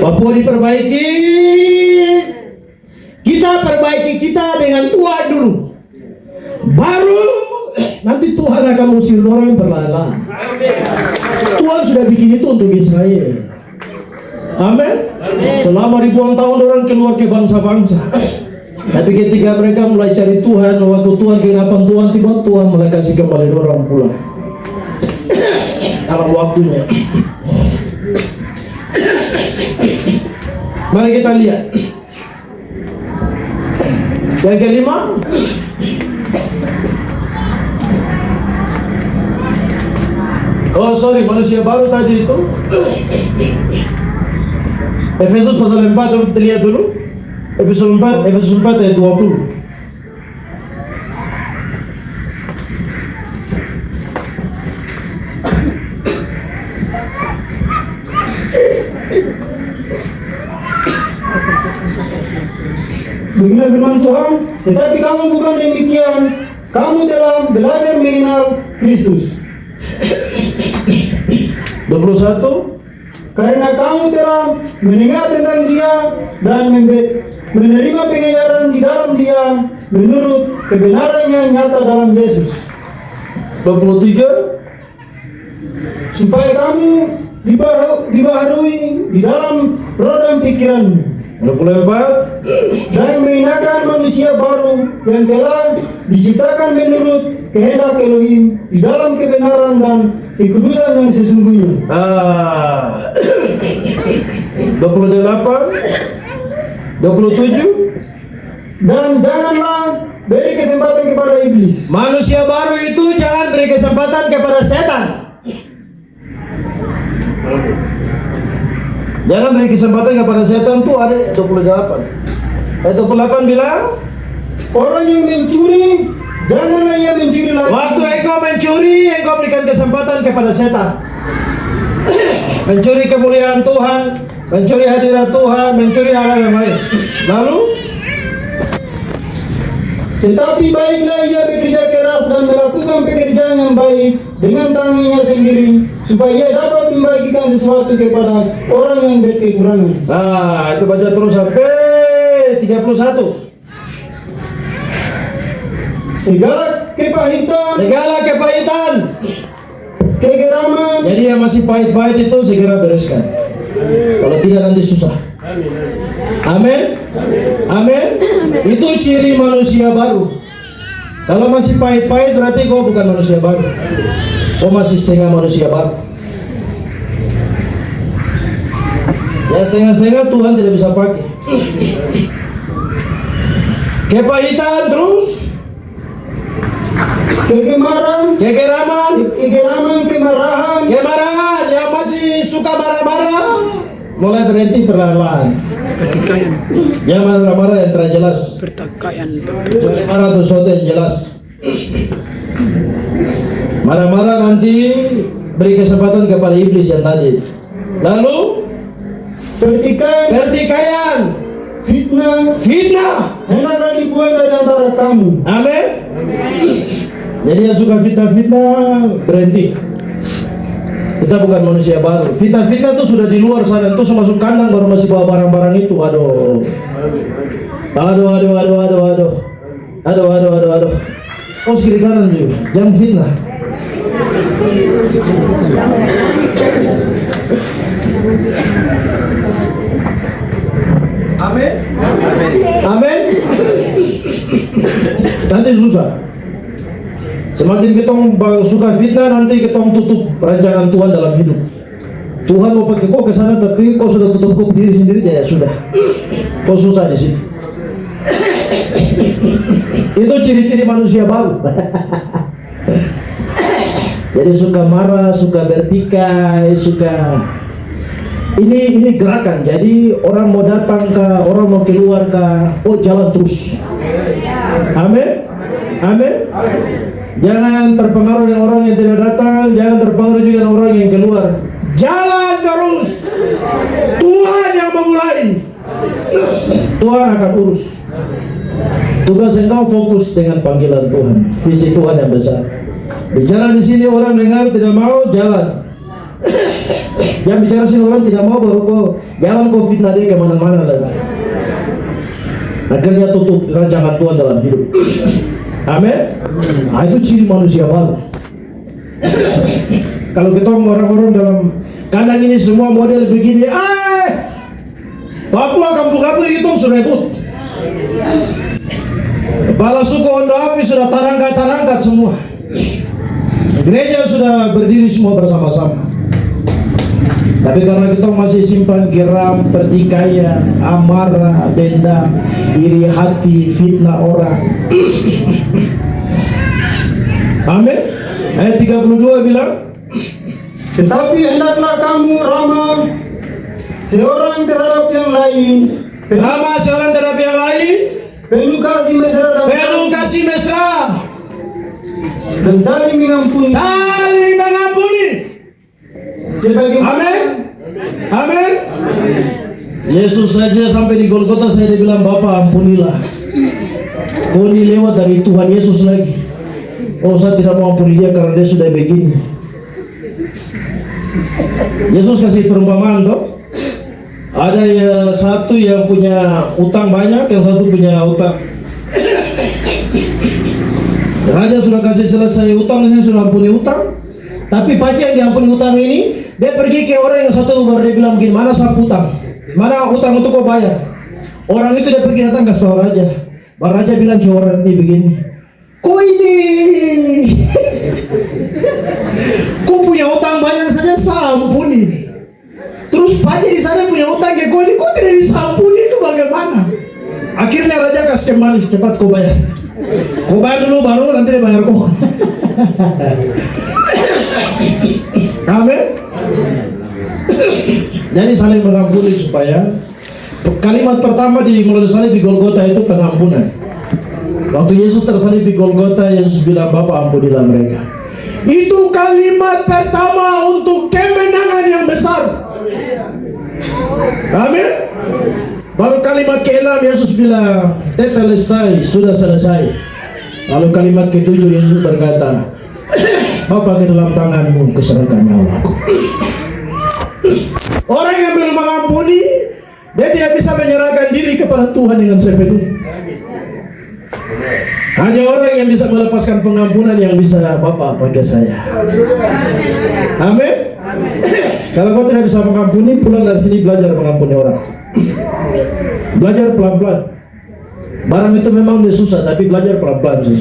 Papua diperbaiki. Kita perbaiki kita dengan Tuhan dulu. Baru nanti Tuhan akan usir orang perlahan-lahan. Tuhan sudah bikin itu untuk Israel. Amin. Selama ribuan tahun orang keluar ke bangsa-bangsa. Tapi ketika mereka mulai cari Tuhan, waktu Tuhan kehilangan Tuhan, tiba Tuhan mulai kasih kembali orang pulang dalam waktunya. Mari kita lihat yang kelima. Oh sorry, manusia baru tadi itu Efesus pasal 4, coba kita lihat dulu. Efesus 4 ayat 20. Beginilah firman Tuhan, tetapi kamu bukan demikian. Kamu telah belajar mengenal Kristus. 21. Karena kamu telah mendengar tentang Dia dan menerima pengajaran di dalam Dia menurut kebenaran yang nyata dalam Yesus. 23. Supaya kamu dibaharui di dalam roh dan pikiranmu. 24. Dan mengenakan manusia baru yang telah diciptakan menurut kehendak Elohim di dalam kebenaran dan kekudusan yang sesungguhnya. 28. 27. Dan janganlah beri kesempatan kepada iblis. Manusia baru itu jangan beri kesempatan kepada setan. Jangan beri kesempatan kepada setan tuh ada 28. Ayat 28 bilang, Orang yang mencuri, janganlah ia mencuri lagi. waktu engkau mencuri, engkau berikan kesempatan kepada setan. Mencuri kemuliaan Tuhan, mencuri hadirat Tuhan, mencuri hal yang lain. Lalu, Tetapi baiklah ia bekerja keras dan melakukan pekerjaan yang baik dengan tangannya sendiri, supaya ia dapat membagikan sesuatu kepada orang yang berkekurangan. nah itu baca terus sampai 31. Segala kepahitan, kegeraman, Jadi yang masih pahit-pahit itu segera bereskan. Kalau tidak nanti susah. Amin. Amin. Itu ciri manusia baru. Kalau masih pahit-pahit berarti kau bukan manusia baru. Kau masih setengah manusia baru. Ya setengah-setengah Tuhan tidak bisa pakai. Kepahitan terus. kegeraman, Kemarahan yang masih suka marah-marah mulai berhenti perlahan-lahan. Jangan marah-marah yang terlalu jelas. Marah itu sesuatu yang jelas. Marah-marah nanti beri kesempatan kepada iblis yang tadi. Lalu pertikaian, fitnah. hendaklah dibuang dari antara kamu. Amin. Jadi yang suka fitnah berhenti. Kita bukan manusia baru. Fitnah itu sudah di luar sana. Itu masuk kandang baru masih bawa barang-barang itu. Aduh. Oh kiri kanan juga. Jangan fitnah. Amin. Amin. Nanti susah. Semakin kita suka fitnah, nanti kita tutup rancangan Tuhan dalam hidup. Tuhan mau pakai kau ke sana, tapi kau sudah tutup kau diri sendiri, ya sudah. Kau susah di situ. Itu ciri-ciri manusia baru. Jadi suka marah, suka bertikai, suka ini gerakan. Jadi orang mau datang ke, orang mau keluar ke, oh jalan terus. Amin. Amin. Jangan terpengaruh dengan orang yang tidak datang, jangan terpengaruh juga dengan orang yang keluar. Jalan terus. Tuhan yang memulai. Tuhan akan urus. Tugas engkau fokus dengan panggilan Tuhan, visi Tuhan yang besar. Bicara di sini orang dengar tidak mau, jalan. Jangan bicara sini orang tidak mau, baru kau jangan kau fitnah dia kemana-mana lagi. Akhirnya tutup rancangan Tuhan dalam hidup. Amin. Nah, itu ciri manusia baru. Kalau kita orang-orang dalam kandang ini semua model begini, Papua kampung-kampung itu sudah rebut. Kepala suku Ondo Api sudah tarangkat semua. Gereja sudah berdiri semua bersama-sama. Tapi karena kita masih simpan geram, pertikaian, amarah, dendam, iri hati, fitnah orang. Amin. Ayat 32 bilang, Tetapi hendaklah kamu ramah seorang terhadap yang lain, ramah seorang terhadap yang lain, penuh kasih mesra dan saling mengampuni. Sebagaimana Amin. Amin. Yesus saja sampai di Golgota saya bilang, Bapa ampunilah. Kau ini lewat dari Tuhan Yesus lagi. Oh, saya tidak mau ampuni dia karena dia sudah begini. Yesus kasih perumpamaan toh. Ada ya satu yang punya utang banyak, yang satu punya utang. Raja sudah kasih selesai utang, ini sudah ampuni utang. Tapi pajak yang diampuni utang ini, dia pergi ke orang yang satu, baru dia bilang begini, mana sapu utang? Mana utang untuk kau bayar? Orang itu dia pergi datang ke seorang raja. Baru raja bilang ke orang ini begini, kau ini, kau punya utang banyak saja, saya ampuni. Terus pajak di sana punya utang ke kau ini, kau tidak bisa ampuni, itu bagaimana? Akhirnya raja kasih kembali, cepat kau bayar. Kau bayar dulu, baru nanti dia bayar kau. Amin. Jadi saling mengampuni supaya kalimat pertama di melalui salib di Golgota itu pengampunan. Waktu Yesus tersalib di Golgota, Yesus bilang, Bapa ampunilah mereka. Itu kalimat pertama untuk kemenangan yang besar. Amin. Baru kalimat ke-6 Yesus bilang, tetelestai, sudah selesai. Lalu kalimat ke-7 Yesus berkata, Bapa, ke dalam tanganmu kuserahkan nyawaku. Orang yang belum mengampuni, dia tidak bisa menyerahkan diri kepada Tuhan dengan sepenuhnya. Hanya orang yang bisa melepaskan pengampunan yang bisa, Bapa, pakai saya. Amin. Kalau kau tidak bisa mengampuni, pulang dari sini belajar mengampuni orang. Belajar pelan-pelan. Barang itu memang dia susah, tapi belajar pelan-pelan.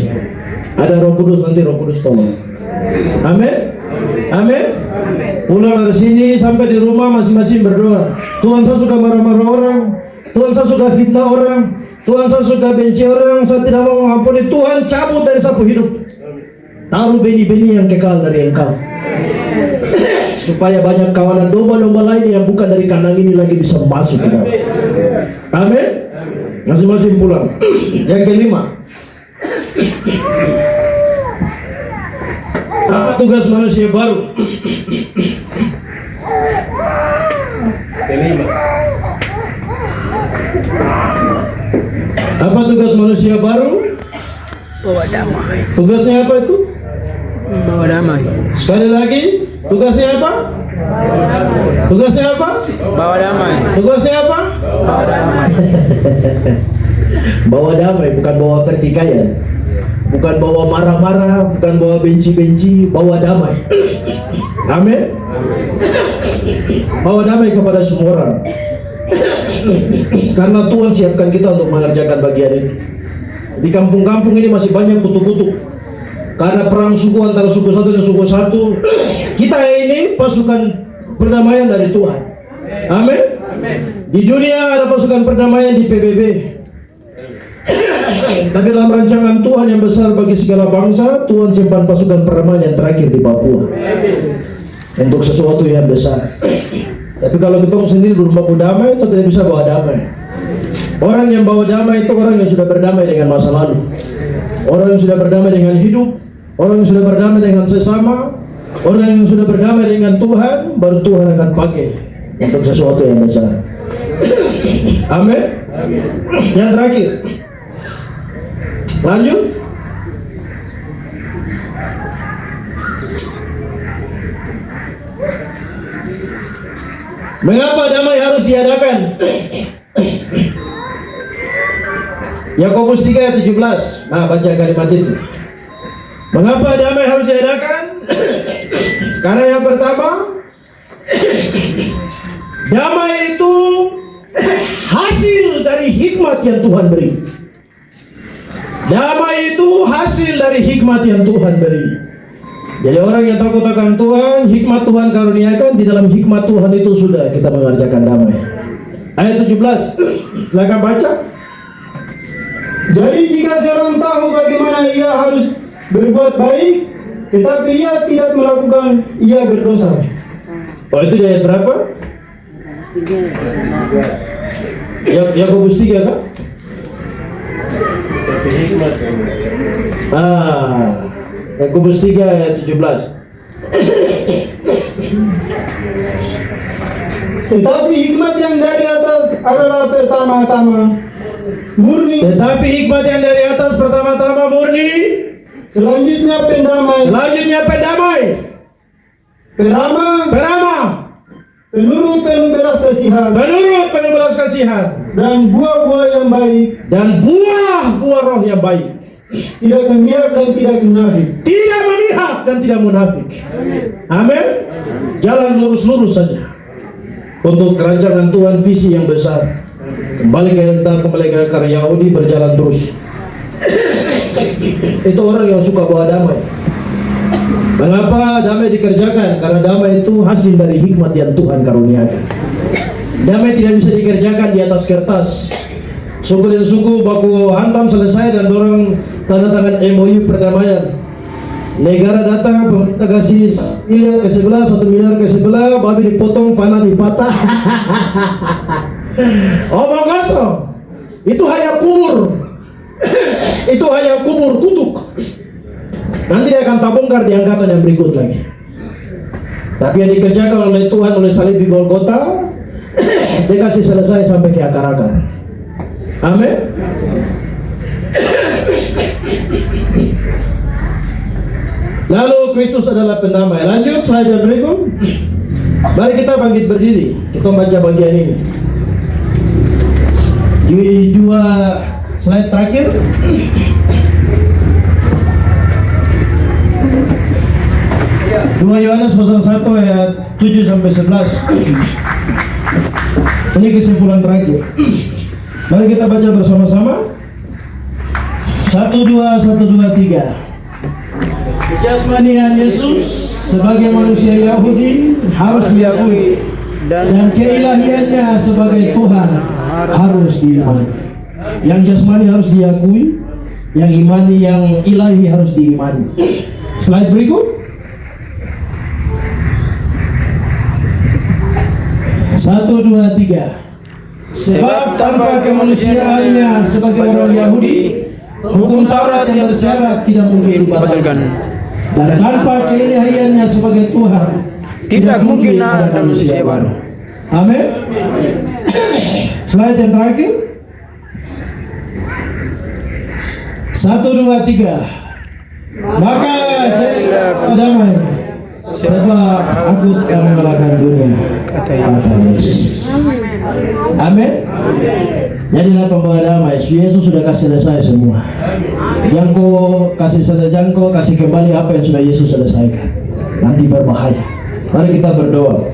Ada Roh Kudus, nanti Roh Kudus tolong. Amin. Amin. Pulang dari sini sampai di rumah masing-masing berdoa. Tuhan, saya suka marah-marah orang. Tuhan, saya suka fitnah orang. Tuhan, saya suka benci orang. Saya tidak mau mengampuni. Tuhan, cabut dari sapu hidup. Taruh benih-benih yang kekal dari Engkau. Supaya banyak kawanan domba-domba lain yang bukan dari kandang ini lagi bisa masuk ke dalam. Amin. Masing-masing pulang. Yang kelima, apa tugas manusia baru? Apa tugas manusia baru? Bawa damai. Tugasnya apa itu? Bawa damai. Sekali lagi, tugasnya apa? Tugasnya apa? Bawa damai. Tugasnya apa? Bawa damai. Bawa damai, bukan bawa pertikaian. Bukan bawa marah-marah, bukan bawa benci-benci, bawa damai. Amin. Bawa damai kepada semua orang. Karena Tuhan siapkan kita untuk mengerjakan bagian ini. Di kampung-kampung ini masih banyak kutuk-kutuk. karena perang suku antara suku satu dan suku satu. Kita ini pasukan perdamaian dari Tuhan. Amin. Di dunia ada pasukan perdamaian di PBB. Tapi dalam rancangan Tuhan yang besar bagi segala bangsa, Tuhan simpan pasukan perdamaian yang terakhir di Papua untuk sesuatu yang besar. Tapi kalau kita sendiri belum bawa damai, itu tidak bisa bawa damai. Orang yang bawa damai itu orang yang sudah berdamai dengan masa lalu, orang yang sudah berdamai dengan hidup, orang yang sudah berdamai dengan sesama, orang yang sudah berdamai dengan Tuhan. Baru Tuhan akan pakai untuk sesuatu yang besar. Amin. Yang terakhir, lanjut. Mengapa damai harus diadakan? Yakobus 3 ayat 17. Nah, baca kalimat itu. Mengapa damai harus diadakan? Karena yang pertama, damai itu hasil dari hikmat yang Tuhan beri. Damai itu hasil dari hikmat yang Tuhan beri. Jadi orang yang takut akan Tuhan, hikmat Tuhan karuniakan. Di dalam hikmat Tuhan itu sudah kita mengerjakan damai. Ayat 17, silakan baca. Jadi jika seorang tahu bagaimana ia harus berbuat baik, tetapi ia tidak melakukan, ia berdosa. Oh, itu di ayat berapa? Yakobus 3 kan? Yakobus 3 ayat 17. Tetapi hikmat yang dari atas adalah pertama-tama murni, Tetapi hikmat yang dari atas pertama-tama murni, selanjutnya pendamai, peramah, penurut penuh belas kasihan, dan buah-buah yang baik, dan buah roh yang baik, tidak memihak dan tidak munafik. Amin. Jalan lurus-lurus saja untuk kerancangan Tuhan, visi yang besar. Kembali ke karya Yahudi, berjalan terus. Itu orang yang suka bawa damai. Mengapa damai dikerjakan? Karena damai itu hasil dari hikmat yang Tuhan karuniakan. Damai tidak bisa dikerjakan di atas kertas. Suku dan suku baku hantam selesai dan dorong tanda tangan MOU perdamaian. Negara datang, pemerintah kasih miliar ke sebelah, 1 miliar ke sebelah, babi dipotong, panah dipatah. Omong kosong. Itu hanya kubur. Itu hanya kubur kutuk. Nanti dia akan tabungkar di angkatan yang berikut lagi. Tapi yang dikerjakan oleh Tuhan oleh salib di Golgota, dia kasih selesai sampai ke akar-akar. Amin. Lalu Kristus adalah pendamai. Lanjut slide yang berikut. Mari kita bangkit berdiri. Kita baca bagian ini. Di 2 slide terakhir. Dua Yohanes pasal 1 ayat 7 sampai 11. Ini kesimpulan terakhir. Mari kita baca bersama-sama. 1, 2, 3. Jasmanian Yesus sebagai manusia Yahudi harus diakui, dan keilahiannya sebagai Tuhan harus diimani. Yang jasmani harus diakui, yang imani, yang ilahi harus diimani. Slide berikut. 1, 2, 3. Sebab tanpa kemanusiaannya sebagai orang Yahudi, hukum Taurat yang bersyarat tidak mungkin dibatalkan. Dan tanpa keilahiannya sebagai Tuhan, tidak mungkin ada manusia baru. Amin. Slide yang terakhir. 1, 2, 3. Maka jadilah damai, sebab aku telah mengalahkan dunia, kata Yesus. Amin. Jadilah pembawa damai. Yesus sudah kasih selesai semua. Jangkau kasih kembali apa yang sudah Yesus selesaikan. Nanti berbahaya. Mari kita berdoa.